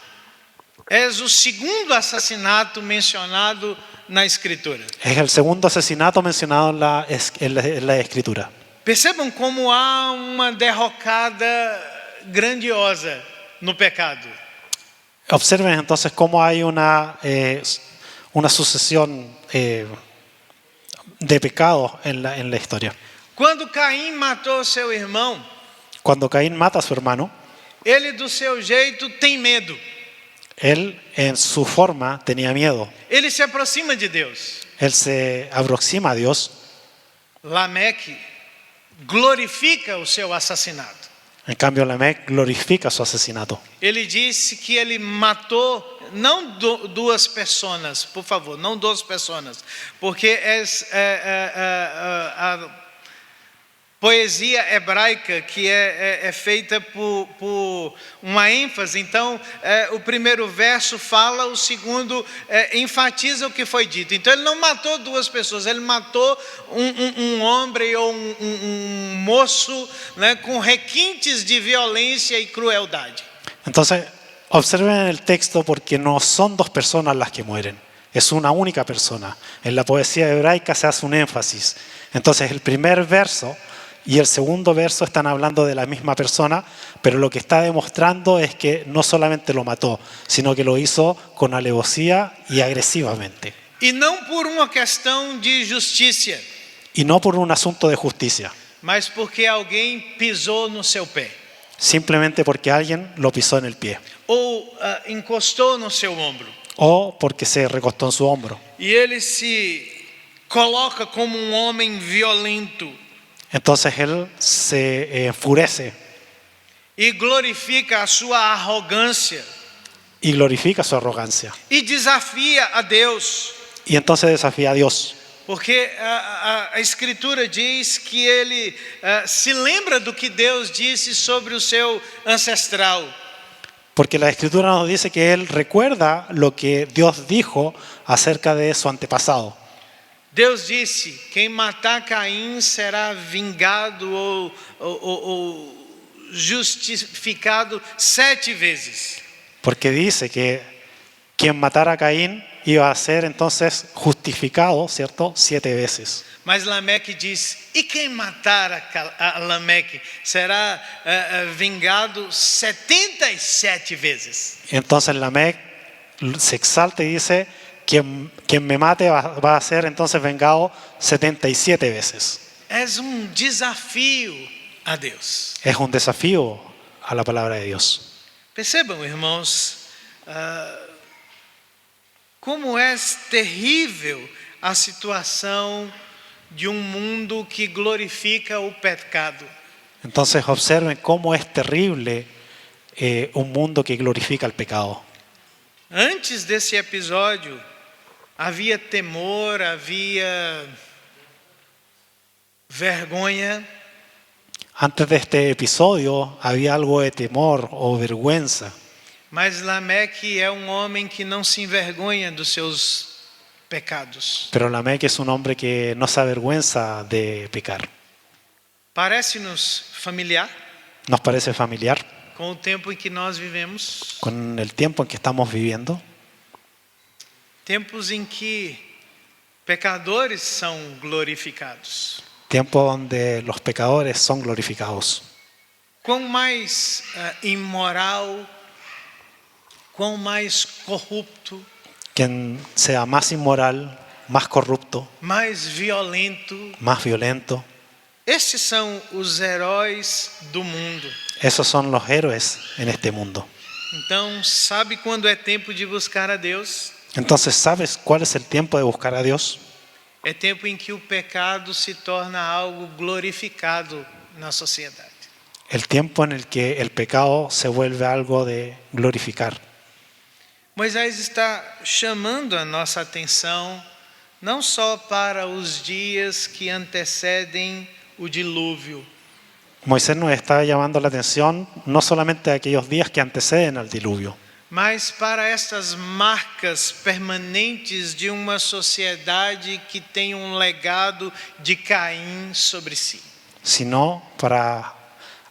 És o segundo assassinato mencionado na Escritura. Es el segundo asesinato mencionado en la Escritura. Percebam como há uma derrocada grandiosa no pecado. Observen entonces cómo hay una sucesión de pecados en la historia. Quando Caim matou seu irmão, Cuando Caín mata a su hermano, ele do seu jeito tem medo. él en su forma tenía miedo. Ele se aproxima de Deus. Él se aproxima a Dios. Lameque glorifica o seu assassinato. En cambio, Lamec glorifica su asesinato. Ele disse que ele matou não duas pessoas, por favor, não duas pessoas, porque a poesia hebraica que é feita por uma ênfase. Então, o primeiro verso fala, o segundo enfatiza o que foi dito. Então, ele não matou duas pessoas, ele matou um homem ou um moço, né, com requintes de violência e crueldade. Entonces, observen el texto porque no son dos personas las que mueren, es una única persona. En la poesía hebraica se hace un énfasis. Entonces, el primer verso y el segundo verso están hablando de la misma persona, pero lo que está demostrando es que no solamente lo mató, sino que lo hizo con alevosía y agresivamente. E não por uma questão de justiça, Y no por un asunto de justicia, mas porque alguém pisou no seu pé, simplemente porque alguien lo pisó en el pie ou encostou no seu ombro. o porque se recostó en su hombro. E ele se coloca como um homem violento Entonces él se enfurece e glorifica a sua arrogância y glorifica su arrogancia. e desafia a Deus. Y entonces desafía a Dios. Porque a Escritura diz que ele se lembra do que Deus disse sobre o seu ancestral. Porque la Escritura nos dice que él recuerda lo que Dios dijo acerca de su antepasado. Deus disse: quem matar Caim será vingado ou justificado 7 vezes. Porque dice que quien matara a Caín iba a ser entonces justificado, ¿cierto? 7 veces. Mas Lameque diz: e quem matar a Lameque será vingado 77 vezes. Entonces Lamec se exalta y dice: quien me mate va a ser entonces vengado 77 veces. És desafio a Deus. Es un desafío a la palabra de Dios. Percebam, irmãos, como é terrível a situação de mundo que glorifica o pecado. Entonces observen cómo es terrible un mundo que glorifica el pecado. Antes desse episódio, havia temor, havia vergonha. Antes de este episodio había algo de temor o vergüenza. Mas Lameque é homem que não se envergonha dos seus pecados. Pero Lamec es un hombre que no se avergüenza de pecar. Parece-nos familiar ¿Nos parece familiar com o tempo em que nós vivemos? con el tiempo en que estamos viviendo? Tempos em que pecadores são glorificados. Tiempo donde los pecadores son glorificados. Quão mais imoral, quão mais corrupto, Quien sea más inmoral, más corrupto, mais violento. más violento, Estes são os heróis do mundo. esos son los héroes en este mundo. Então, sabe quando é tempo de buscar a Deus? Entonces, ¿sabes cuál es el tiempo de buscar a Dios? É tempo em que o pecado se torna algo glorificado na sociedade. El tiempo en el que el pecado se vuelve algo de glorificar. Moisés está chamando a nossa atenção não só para os dias que antecedem o dilúvio, Moisés nos está llamando la atención no solamente a aquellos días que anteceden al diluvio, mas para estas marcas permanentes de uma sociedade que tem legado de Caim sobre si. sino para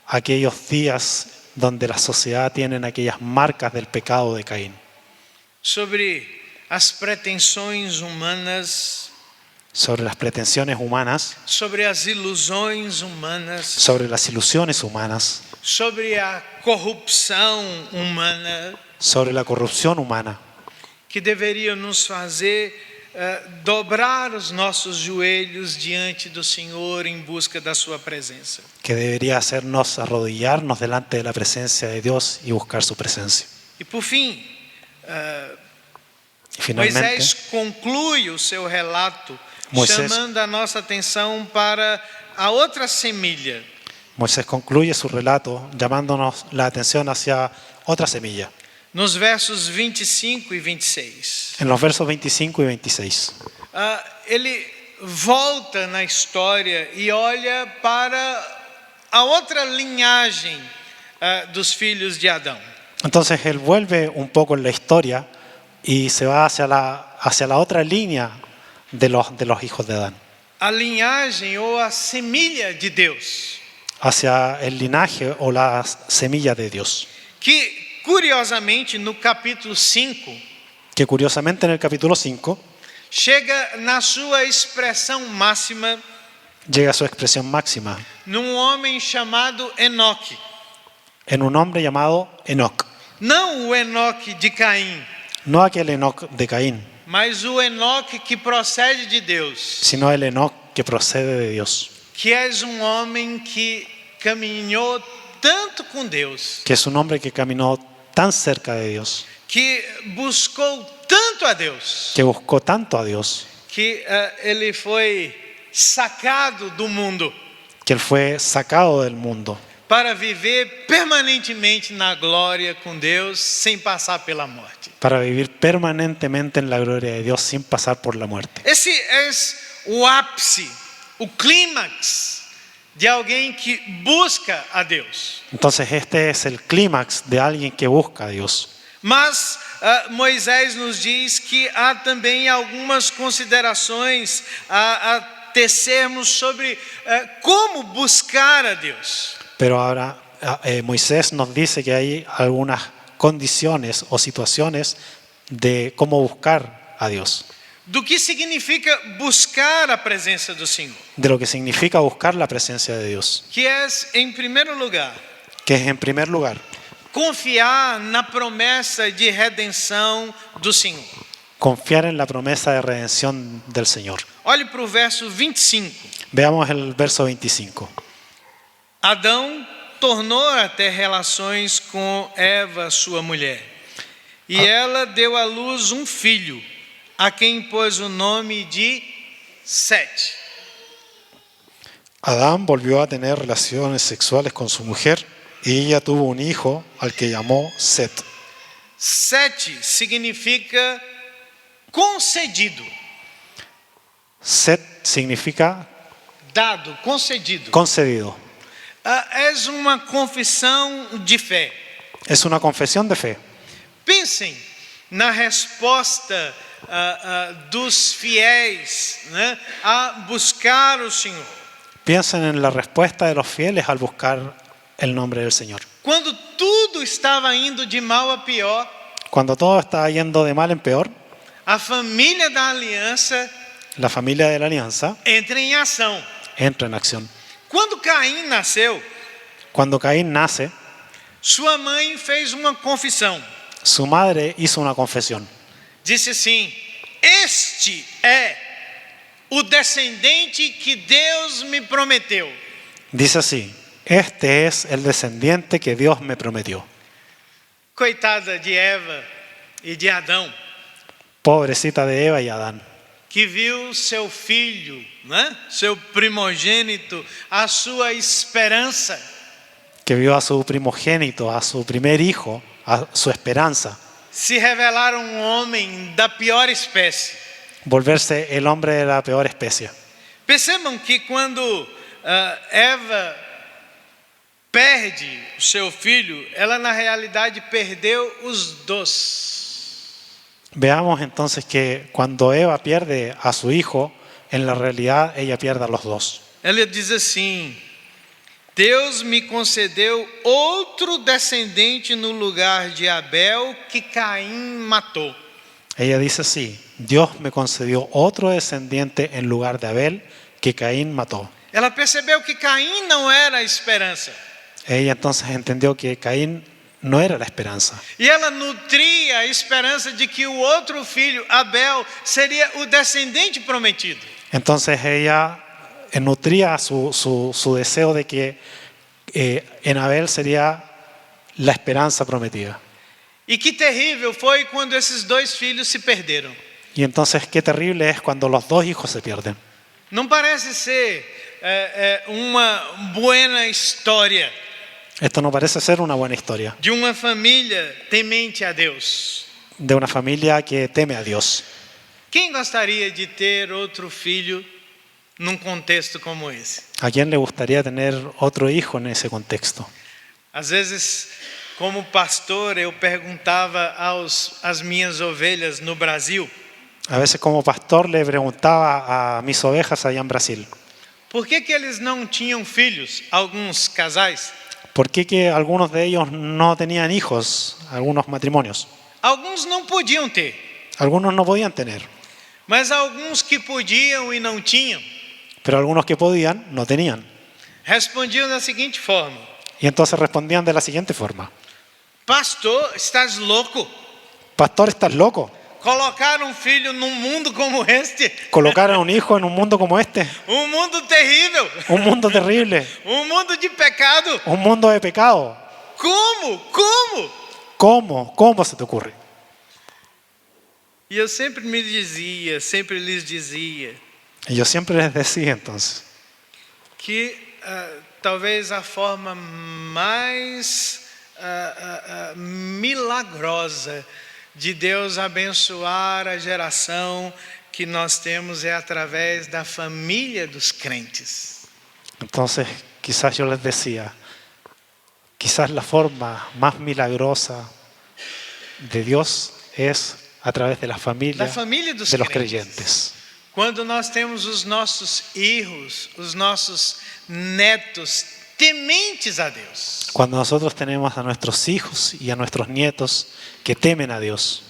aquellos días donde la sociedad tiene aquellas marcas del pecado de Caín, Sobre as pretensões humanas, sobre las pretensiones humanas, sobre as ilusões humanas, sobre las ilusiones humanas, sobre a corrupção humana, sobre la corrupción humana, que deveria nos fazer dobrar os nossos joelhos diante do Senhor em busca da sua presença. que debería hacernos arrodillarnos delante de la presencia de Dios y buscar su presencia. E por fim, Y finalmente, Moisés conclui o seu relato chamando a nossa atenção para a outra semilha. Moisés concluye su relato llamándonos la atención hacia otra semilla, Nos versos 25 e 26. en los versos 25 y 26. Ele volta na história e olha para a outra linhagem dos filhos de Adão. Entonces él vuelve un poco en la historia y se va hacia la otra línea de los hijos de Adán, A linhagem ou a semilha de Deus, hacia el linaje o la semilla de Dios, que curiosamente no capítulo 5 que curiosamente en el capítulo 5 chega na sua expressão máxima llega a su expresión máxima num homem chamado Enoque. en un hombre llamado Enoc. Não o Enoque de Caim, No aquel Enoc de Caín, mas o Enoque que procede de Deus, sino el Enoc que procede de Dios, que és um homem que caminhou tanto com Deus, que es un hombre que caminó tan cerca de Dios, que buscou tanto a Deus, que buscó tanto a Dios, que ele foi sacado do mundo que él fue sacado del mundo para viver permanentemente na glória com Deus, sem passar pela morte. para vivir permanentemente en la gloria de Dios sin pasar por la muerte. Esse é o ápice, o clímax de alguém que busca a Deus. Entonces este es el clímax de alguien que busca a Dios. Mas Moisés nos diz que há também algumas considerações a tecermos sobre como buscar a Deus. Pero ahora Moisés nos dice que hay algunas condiciones o situaciones de cómo buscar a Dios, Do que significa buscar a presença do Senhor. de lo que significa buscar la presencia de Dios, Que é, em primeiro lugar, que es en primer lugar confiar na promessa de redenção do Senhor. confiar en la promesa de redención del Señor. Olhe para o verso 25. Veamos el verso 25. Adão tornou a ter relações com Eva, sua mulher, e ela deu à luz um filho, a quem pôs o nome de Sete. Adán volvió a tener relaciones sexuales con su mujer y ella tuvo un hijo al que llamó Set. Sete significa concedido, Set significa dado, concedido. concedido. É uma confissão de fé. Es una confesión de fe. Pensem na resposta dos fiéis, né, a buscar o Senhor. Piensen en la respuesta de los fieles al buscar el nombre del Señor. Quando tudo estava indo de mal a pior, Cuando todo estaba yendo de mal en peor, a família da aliança la familia de la alianza entra em ação. entra en acción. Quando Caim nasceu, Cuando Caín nace, sua mãe fez uma confissão. su madre hizo una confesión. Disse assim: este é o descendente que Deus me prometeu. Dice así: este es el descendiente que Dios me prometió. Coitada de Eva e de Adão, Pobrecita de Eva y Adán, que viu seu filho, né, seu primogênito, a sua esperança, que vio a su primogénito, a su primer hijo, a su esperanza, se revelar homem da pior espécie. volverse el hombre de la peor especie. Percebam que quando Eva perde o seu filho, ela na realidade perdeu os dois. Veamos entonces que cuando Eva pierde a su hijo, en la realidad ella pierde a los dos. Ela diz assim: Deus me concedeu outro descendente no lugar de Abel que Caim matou. Ella dice así: Dios me concedió otro descendiente en lugar de Abel que Caín mató. Ela percebeu que Caim não era a esperança. Ella entonces entendió que Caín no era la esperanza. E ela nutria a esperança de que o outro filho, Abel, seria o descendente prometido. Entonces ella nutría su deseo de que en Abel sería la esperanza prometida. E que terrível foi quando esses dois filhos se perderam. Y entonces qué terrible es cuando los dos hijos se pierden. Não parece ser uma boa história Esto no parece ser una buena historia de uma família temente a Deus. de una familia que teme a Dios. Quem gostaria de ter outro filho num contexto como esse? ¿A quién le gustaría tener otro hijo en ese contexto? Às vezes, como pastor, eu perguntava às minhas ovelhas no Brasil: A veces como pastor le preguntaba a mis ovejas allá en Brasil, por que eles não tinham filhos, alguns casais? ¿por qué que algunos de ellos no tenían hijos, algunos matrimonios? Alguns não podiam ter, Algunos no podían tener, mas alguns que podiam e não tinham, pero algunos que podían no tenían. Respondiam da seguinte forma: Y entonces respondían de la siguiente forma: Pastor, estás louco? Pastor, ¿estás loco? Colocar um filho num mundo como este? ¿Colocar a un hijo en un mundo como este? Um mundo terrível, Un mundo terrible, um mundo de pecado. un mundo de pecado. Como? Como? ¿Cómo? ¿Cómo se te ocurre? E eu sempre me dizia, sempre lhes dizia, Y yo siempre les decía entonces que talvez a forma mais milagrosa de Deus abençoar a geração que nós temos é através da família dos crentes. Entonces, quizás yo les decía, quizás la forma más milagrosa de Dios es a través de la Da familia família dos de los crentes. creyentes. Quando nós temos os nossos hijos, os nossos netos tementes a Deus. Cuando nosotros tenemos a nuestros hijos y a nuestros nietos que temen a Dios.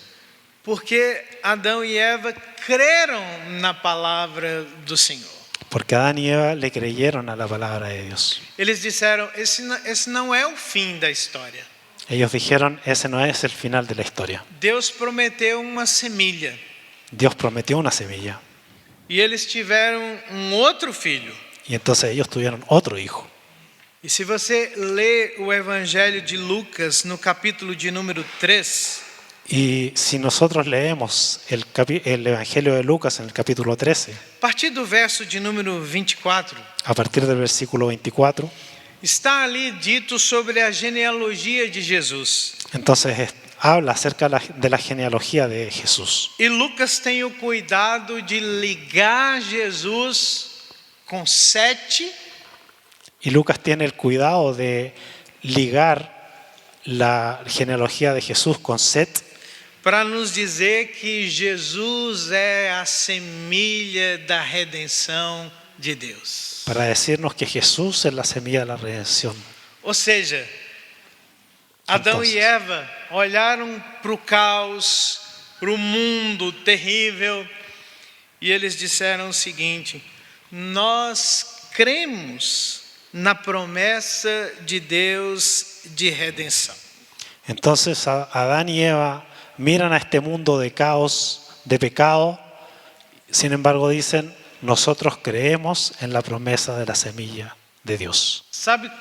Porque Adão e Eva creram na palavra do Senhor. Porque Adán y Eva le creyeron a la palabra de Dios. Eles disseram, esse não é o fim da história. Ellos dijeron, ese no es el final de la historia. Deus prometeu uma semilha. Dios prometió una semilla. E eles tiveram um outro filho. Y entonces ellos tuvieron otro hijo. E se você lê o Evangelho de Lucas no capítulo de número 3, Y si nosotros leemos el Evangelio de Lucas en el capítulo 13, a partir do verso de número 24, a partir del versículo 24, está ali dito sobre a genealogia de Jesus. entonces habla acerca de la genealogía de Jesús. E Lucas tem o cuidado de ligar Jesus com Sete, Y Lucas tiene el cuidado de ligar la genealogía de Jesús con Set, para nos dizer que Jesus é a semilha da redenção de Deus. para decirnos que Jesús es la semilla de la redención. Ou seja, Adão e Eva olharam para o caos, para o mundo terrível, e eles disseram o seguinte: nós cremos na promessa de Deus de redenção. Entonces Adán y Eva miran a este mundo de caos, de pecado, sin embargo dicen, nosotros creemos en la promesa de la semilla de Dios. Sabe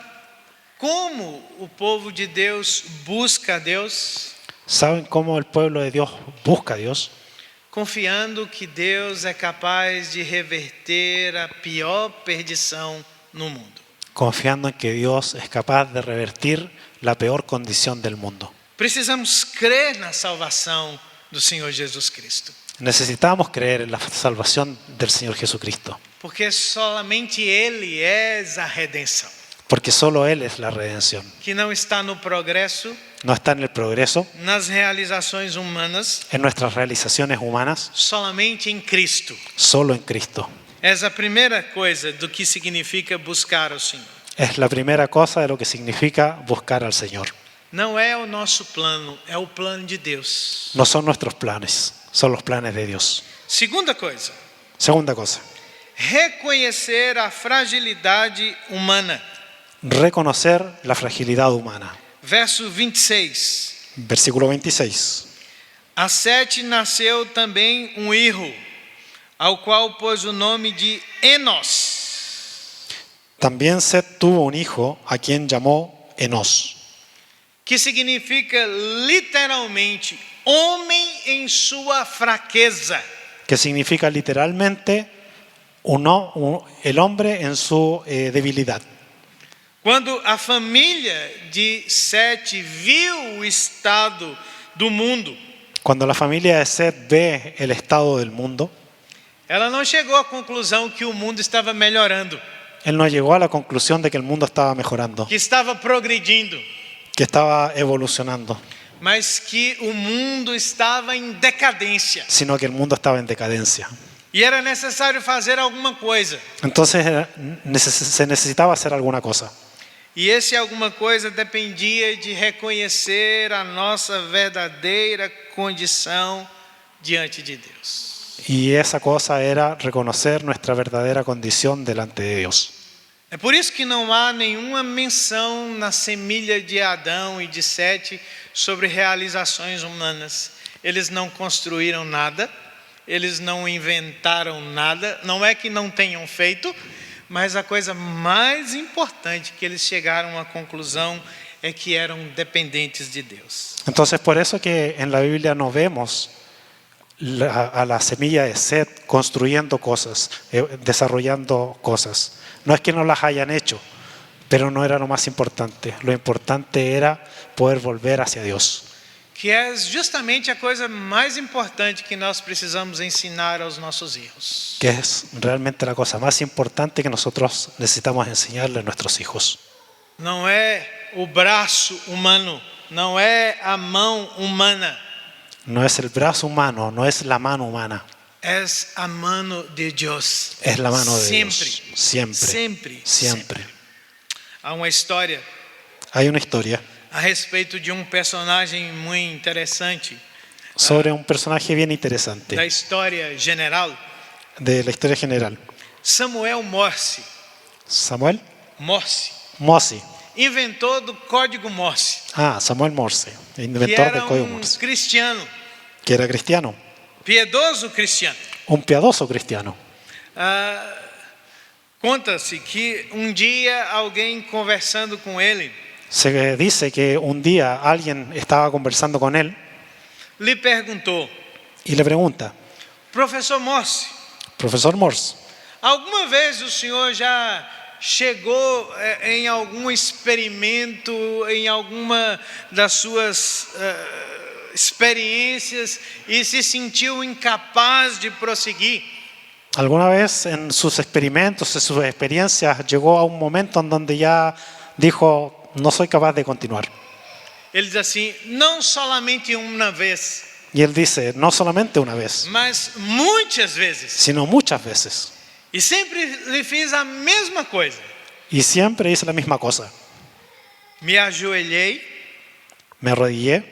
como o povo de Deus busca a Deus? ¿Saben cómo el pueblo de Dios busca a Dios? Confiando que Deus é capaz de reverter a pior perdição no mundo. Confiando en que Dios es capaz de revertir la peor condición del mundo. Precisamos crer na salvação do Senhor Jesus Cristo. Necesitamos creer en la salvación del Señor Jesucristo, Porque solamente Ele é a redenção. porque solo Él es la redención. Que não está no progresso, No está en el progreso, nas realizações humanas, en nuestras realizaciones humanas, solamente em Cristo. solo en Cristo. Essa é a primeira coisa do que significa buscar ao Senhor. Es la primera cosa de lo que significa buscar al Señor. Não é o nosso plano, é o plano de Deus. No son nuestros planes, son los planes de Dios. Segunda coisa, Segunda cosa, reconhecer a fragilidade humana. reconocer la fragilidad humana. Verso 26. Versículo 26. A Sete nasceu também um filho, ao qual pôs o nome de Enos, También Set tuvo un hijo a quien llamó Enos, que significa literalmente homem em sua fraqueza. que significa literalmente el hombre en su debilidad. Quando a família de Sete viu o estado do mundo, Cuando la familia de Set ve el estado del mundo, ela não chegou à conclusão que o mundo estava melhorando, él no llegó a la conclusión de que el mundo estaba mejorando, que estava progredindo, que estaba evolucionando, mas que o mundo estava em decadência. sino que el mundo estaba en decadencia. E era necessário fazer alguma coisa. Entonces se necesitaba hacer alguna cosa. E esse alguma coisa dependia de reconhecer a nossa verdadeira condição diante de Deus. Y esa cosa era reconocer nuestra verdadera condición delante de Dios. É por isso que não há nenhuma menção na semilha de Adão e de Sete sobre realizações humanas. Eles não construíram nada, eles não inventaram nada. Não é que não tenham feito, mas a coisa mais importante que eles chegaram à conclusão é que eram dependentes de Deus. Entonces por eso que en la Biblia no vemos a la semilla de Set construyendo cosas, desarrollando cosas. No es que no las hayan hecho, pero no era lo más importante. Lo importante era poder volver hacia Dios. Que é justamente a coisa mais importante que nós precisamos ensinar aos nossos hijos. Que es realmente la cosa más importante que nosotros necesitamos enseñarle a nuestros hijos. Não é o braço humano, não é a mão humana. No es el brazo humano, no es la mano humana. Es a mano de Deus. Es la mano de Sempre. Dios. Siempre. Sempre. Siempre. Há uma história Hay una historia a respeito de personagem muito interessante sobre un personaje bien interesante da história general. de la historia general. Samuel Morse. Samuel Morse Morse. inventou do código Morse, Samuel Morse, que inventor era del código um Morse, cristiano, que era cristiano, piedoso cristiano. un piadoso cristiano. Conta-se que dia alguém conversando com ele Se dice que un día alguien estaba conversando con él lhe perguntou: y le pregunta, Professor Morse, profesor Morse, alguma vez o senhor já chegou em algum experimento, em alguma das suas experiências e se sentiu incapaz de prosseguir? ¿alguna vez en sus experimentos, en sus experiencias, llegó a un momento en donde ya dijo, no soy capaz de continuar? Ele diz assim: não solamente uma vez, Y él dice, no solamente una vez, mas muitas vezes. sino muchas veces. E sempre lhe fiz a mesma coisa. Y siempre hice la misma cosa. Me ajoelhei Me arrodillé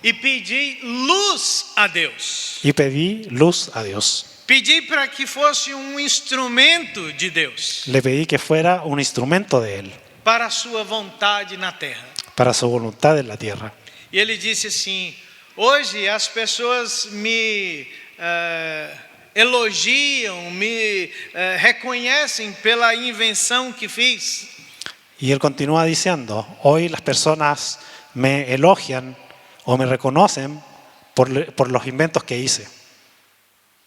e pedi luz a Deus. y pedí luz a Dios. Pedi para que fosse instrumento de Deus Le pedí que fuera un instrumento de Él, para a sua vontade na terra. para su voluntad en la tierra. E ele disse assim: hoje as pessoas me elogiam, me reconhecem pela invenção que fiz. Y él continúa diciendo, hoy las personas me elogian o me reconocen por los inventos que hice.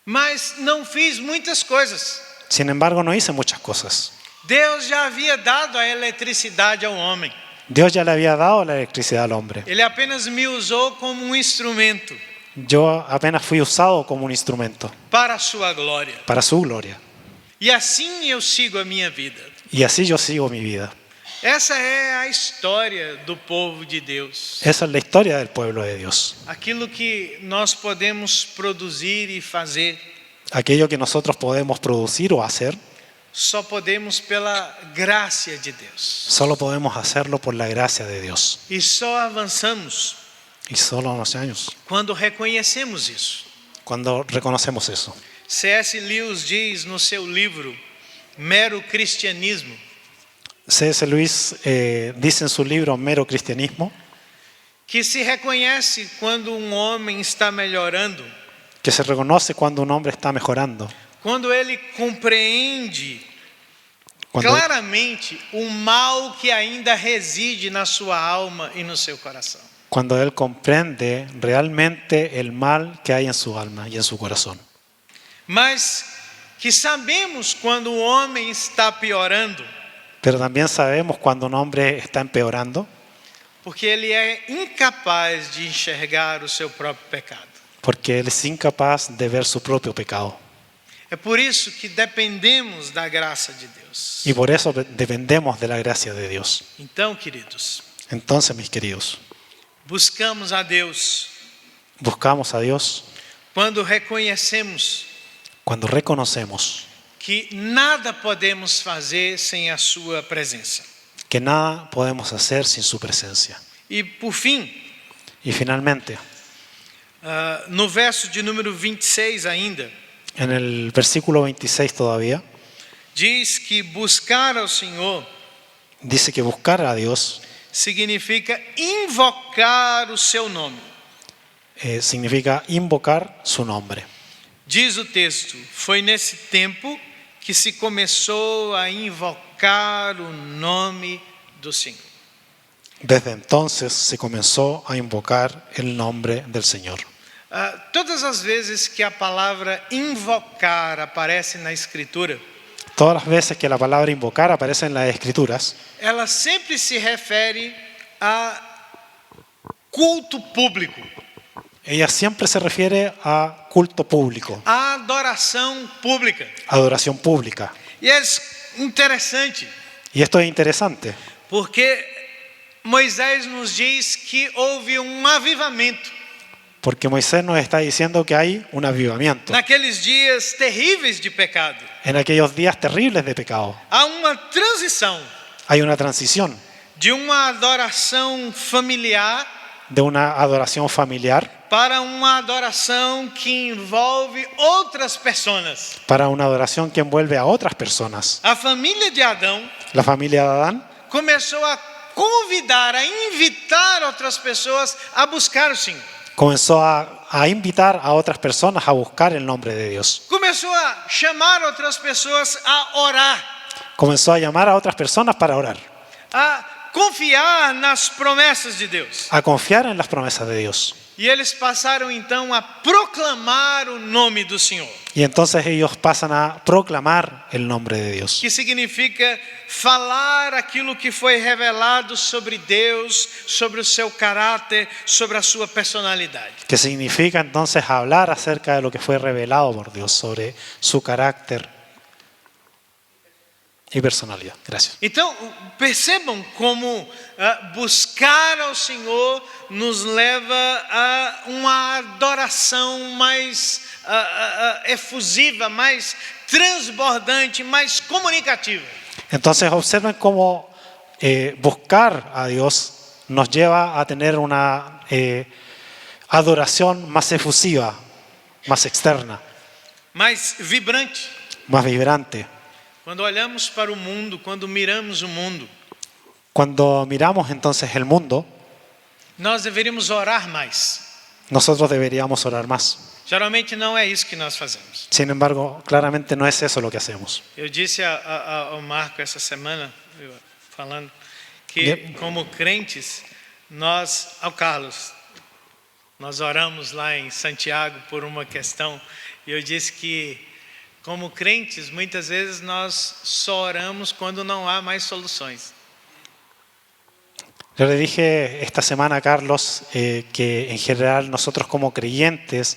Mas não fiz muitas coisas. Sin embargo, no hice muchas cosas. Deus já havia dado a eletricidade ao homem. Dios ya le había dado la electricidad al hombre. Ele apenas me usou como instrumento Yo apenas fui usado como un instrumento para a sua glória. para su gloria. E assim eu sigo a minha vida. Y así yo sigo mi vida. Essa é a história do povo de Deus. Esa es la historia del pueblo de Dios. Aquilo que nós podemos produzir e fazer, Aquello que nosotros podemos producir o hacer, só podemos pela graça de Deus. solo podemos hacerlo por la gracia de Dios. E só avançamos Y solo unos años, quando reconhecemos isso. cuando reconocemos eso. C.S. Lewis diz no seu livro Mero Cristianismo C.S. Lewis dice en su libro Mero Cristianismo que se reconhece quando homem está melhorando, que se reconoce cuando un hombre está mejorando, quando ele compreende cuando, claramente o mal que ainda reside na sua alma e no seu coração. cuando él comprende realmente el mal que hay en su alma y en su corazón. Mas que sabemos quando o homem está piorando, Pero también sabemos cuando un hombre está empeorando, porque ele é incapaz de enxergar o seu próprio pecado. porque él es incapaz de ver su propio pecado. É por isso que dependemos da graça de Deus. Y por eso dependemos de la gracia de Dios. Então, queridos, Entonces, mis queridos, buscamos a Deus buscamos a Dios quando reconhecemos cuando reconocemos que nada podemos fazer sem a sua presença. que nada podemos hacer sin su presencia. E por fim, Y finalmente, No verso de número 26 ainda, En el versículo 26 todavía, diz que buscar ao Senhor dice que buscar a Dios significa invocar o seu nome. significa invocar su nombre. Diz o texto, foi nesse tempo que se começou a invocar o nome do Senhor. Desde entonces se comenzó a invocar el nombre del Señor. Todas as vezes que a palavra invocar aparece na Escritura, Todas las veces que la palabra invocar aparece en las Escrituras, ela sempre se refere a culto público, ella siempre se refiere a culto público, a adoração pública. adoración pública. E é interessante, Y esto es interesante, porque Moisés nos diz que houve avivamento porque Moisés nos está diciendo que hay un avivamiento. naqueles dias terríveis de pecado. En aquellos días terribles de pecado, Há uma transição hay una transición de uma adoração familiar de una adoración familiar para uma adoração que envolve outras pessoas. para una adoración que envuelve a otras personas. A família de Adão La familia de Adán começou a convidar, a invitar outras pessoas a buscar o Senhor. comenzó a invitar a otras personas a buscar el nombre de Dios. Começou a chamar outras pessoas a orar, Comenzó a llamar a otras personas para orar, a confiar nas promessas de Deus. a confiar en las promesas de Dios. E eles passaram então a proclamar o nome do Senhor, Y entonces ellos pasan a proclamar el nombre de Dios, que significa falar aquilo que foi revelado sobre Deus, sobre o seu caráter, sobre a sua personalidade. que significa entonces hablar acerca de lo que fue revelado por Dios sobre su carácter y personalidad. Gracias. Então, percebam como buscar ao Senhor nos leva a uma adoração mais efusiva, mais transbordante, mais comunicativa. Entonces observen cómo buscar a Dios nos lleva a tener una adoración más efusiva, más externa, Mais vibrante. más vibrante. Quando olhamos para o mundo, quando miramos o mundo, Cuando miramos entonces el mundo, nós deveríamos orar mais. nosotros deberíamos orar más. Geralmente não é isso que nós fazemos. Sin embargo, claramente no es eso lo que hacemos. Eu disse ao Marco essa semana, falando, que Yep. como crentes, ao Carlos, nós oramos lá em Santiago por uma questão, e eu disse que como crentes, muitas vezes nós só oramos quando não há mais soluções. Yo le dije esta semana a Carlos que en general nosotros como creyentes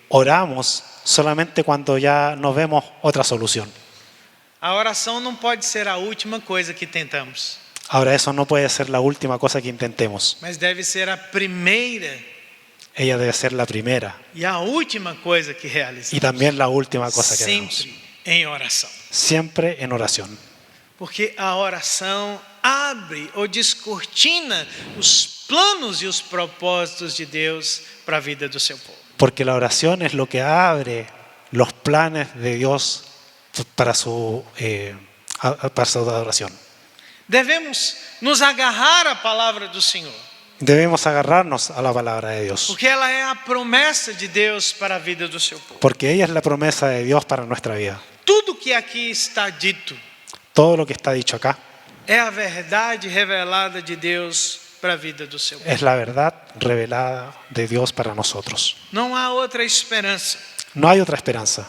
oramos solamente cuando ya no vemos otra solución. A oração não pode ser a última coisa que tentamos, Ahora eso no puede ser la última cosa que intentemos. mas deve ser a primeira Ella debe ser la primera e a última coisa que realizamos. y también la última cosa que hagamos. Sempre em oração. Siempre en oración. Porque a oração abre ou descortina os planos e os propósitos de Deus para a vida do seu povo. Porque la oración es lo que abre los planes de Dios para su adoración. Devemos nos agarrar à palavra do Senhor, Debemos agarrarnos a la palabra de Dios. porque ela é a promessa de Deus para a vida do seu povo. Porque ella es la promesa de Dios para nuestra vida. Tudo que aqui está dito Todo lo que está dicho acá é a verdade revelada de Deus para a vida do seu povo. es la verdad revelada de Dios para nosotros. Não há outra esperança. No hay otra esperanza.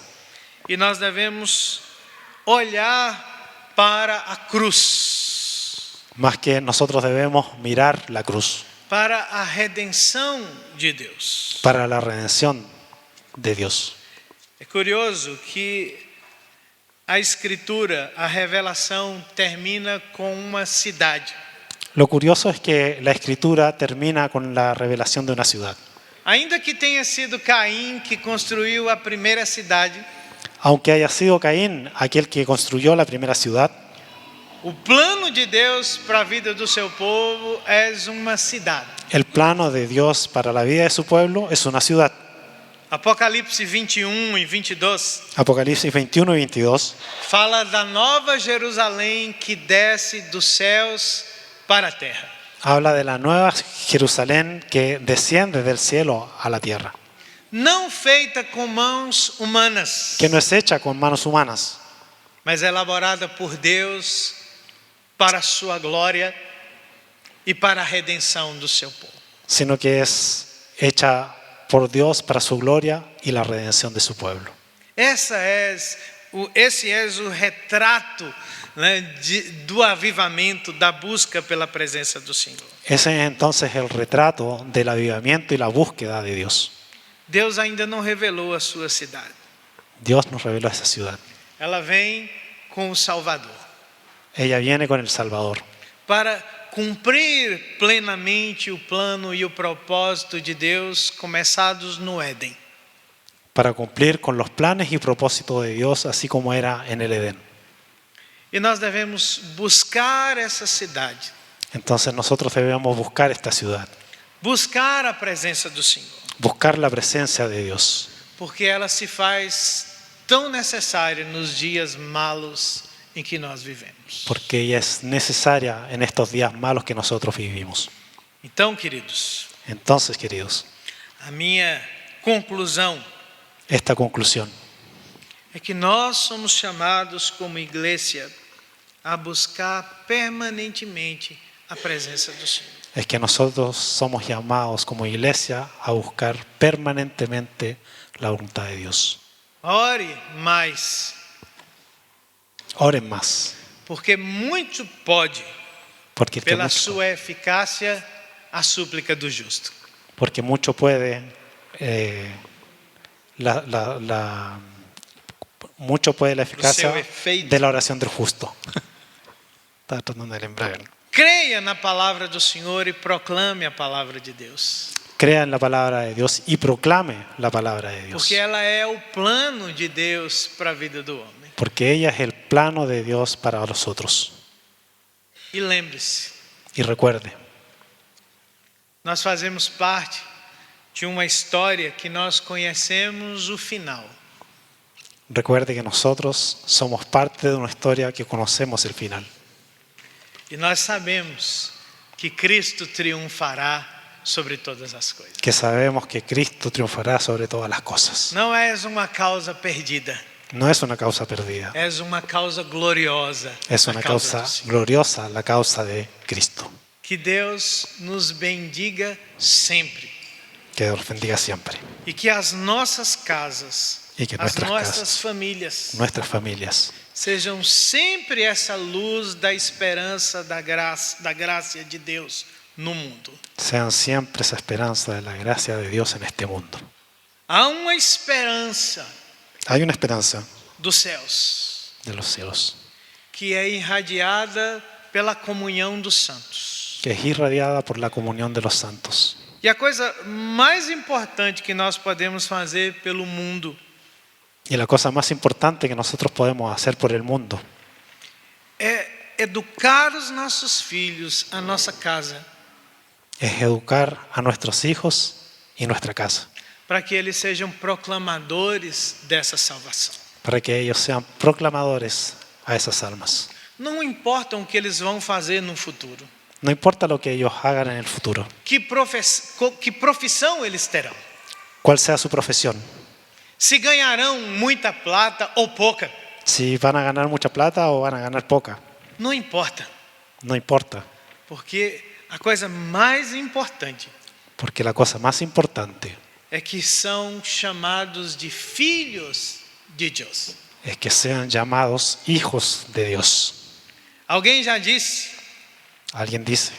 E nós devemos olhar para a cruz, Más que nosotros debemos mirar la cruz para a redenção de Deus. para la redención de Dios. É curioso que a Escritura, a revelação, termina com uma cidade. Lo curioso es que la escritura termina con la revelación de una ciudad. Ainda que tenha sido Caim que construiu a primeira cidade, Aunque haya sido Caín aquel que construyó la primera ciudad, o plano de Deus para a vida do seu povo é uma cidade. El plano de Dios para la vida de su pueblo es una ciudad. Apocalipse 21 e 22 Apocalipsis 21 y 22 fala da nova Jerusalém que desce dos céus para a terra. habla de la nueva Jerusalén que desciende del cielo a la tierra, Não feita com mãos humanas, que no es hecha con manos humanas, mas elaborada por Deus para a sua glória e para a redenção do seu povo. sino que es hecha por Dios para su gloria y la redención de su pueblo. Esse é o retrato, né, do avivamento, da busca pela presença do Senhor. Ese es entonces el retrato del avivamiento y la búsqueda de Dios. Deus ainda não revelou a sua cidade. Dios nos reveló esa ciudad. Ela vem com o Salvador Ella viene con el Salvador para cumprir plenamente o plano e o propósito de Deus começados no Éden. para cumplir con los planes y propósitos de Dios, así como era en el Edén. E nós devemos buscar essa cidade, Entonces nosotros debemos buscar esta ciudad, buscar a presença do Senhor, buscar la presencia de Dios, porque ela se faz tão necessária nos dias malos em que nós vivemos. porque ella es necesaria en estos días malos que nosotros vivimos. Então, queridos, Entonces, queridos, a minha conclusão esta conclusión é que nós somos chamados como igreja a buscar permanentemente a presença do Senhor. es que nosotros somos llamados como iglesia a buscar permanentemente la voluntad de Dios. Ore mais, Oren más, porque muito pode, porque pela sua eficácia, a súplica do justo. porque mucho puede mucho puede la eficacia seu efeito. de la oración del justo. Estaba tratando de lembrar. Creia na palavra do Senhor e proclame a palavra de Deus, Crea en la palabra de Dios y proclame la palabra de Dios, porque ela é o plano de Deus para a vida do homem. porque ella es el plano de Dios para nosotros. E lembre-se, Y recuerde, nós fazemos parte de uma história que nós conhecemos o final. recuerde que nosotros somos parte de una historia que conocemos el final. E nós sabemos que Cristo triunfará sobre todas as coisas. Que sabemos que Cristo triunfará sobre todas las cosas. Não és uma causa perdida, No es una causa perdida, és uma causa gloriosa. es a una causa causa do Senhor. gloriosa, la causa de Cristo. Que Deus nos bendiga sempre Que Dios bendiga siempre. e que as nossas casas, E que as nuestras nossas casas, famílias nuestras familias, sejam sempre essa luz da esperança da graça de Deus no mundo. sean siempre esa esperanza de la gracia de Dios en este mundo. Há uma esperança Hay una esperanza dos céus de los cielos que é irradiada pela comunhão dos santos. que es irradiada por la comunión de los santos. E a coisa mais importante que nós podemos fazer pelo mundo Y la cosa más importante que nosotros podemos hacer por el mundo é educar os nossos filhos, a nossa casa, es educar a nuestros hijos y nuestra casa, para que eles sejam proclamadores dessa salvação. para que ellos sean proclamadores a esas almas. Não importa o que eles vão fazer no futuro, No importa lo que ellos hagan en el futuro, que profissão eles terão, cuál sea su profesión, se ganharão muita plata ou pouca, si van a ganar mucha plata o van a ganar poca, não importa, no importa, porque a coisa mais importante porque la cosa más importante é que são chamados de filhos de Deus. es que sean llamados hijos de Dios. Alguém já disse Alguien dice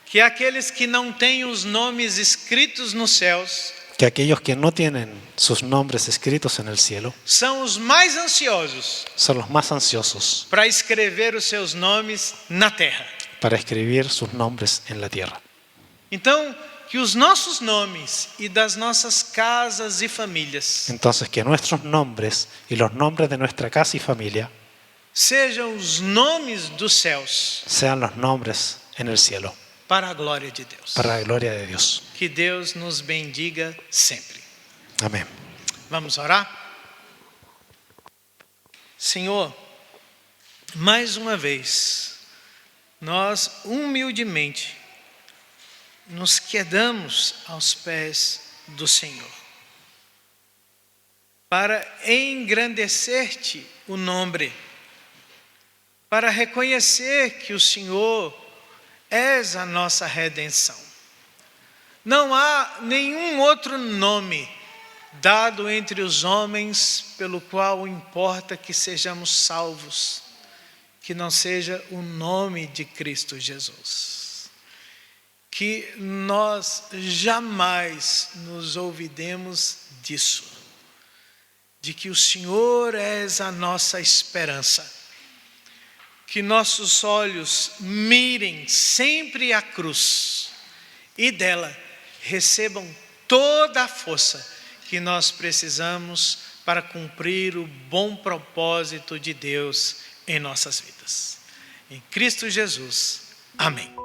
que aqueles que não têm os nomes escritos nos céus que aquellos que no tienen sus nombres escritos en el cielo são os mais ansiosos son los más ansiosos para escrever os seus nomes na terra. para escribir sus nombres en la tierra. Então, que os nossos nomes e das nossas casas e famílias Entonces, que nuestros nombres y los nombres de nuestra casa y familia sejam os nomes dos céus, sean los nombres en el cielo, para a glória de Deus. para la gloria de Dios. Que Deus nos bendiga sempre. Amén. Vamos orar? Senhor, mais uma vez, nós humildemente nos quedamos aos pés do Senhor, para engrandecer-te o nome, para reconhecer que o Senhor és a nossa redenção. Não há nenhum outro nome dado entre os homens pelo qual importa que sejamos salvos, que não seja o nome de Cristo Jesus. Que nós jamais nos olvidemos disso, de que o Senhor és a nossa esperança. Que nossos olhos mirem sempre a cruz e dela recebam toda a força que nós precisamos para cumprir o bom propósito de Deus em nossas vidas. Em Cristo Jesus. Amém.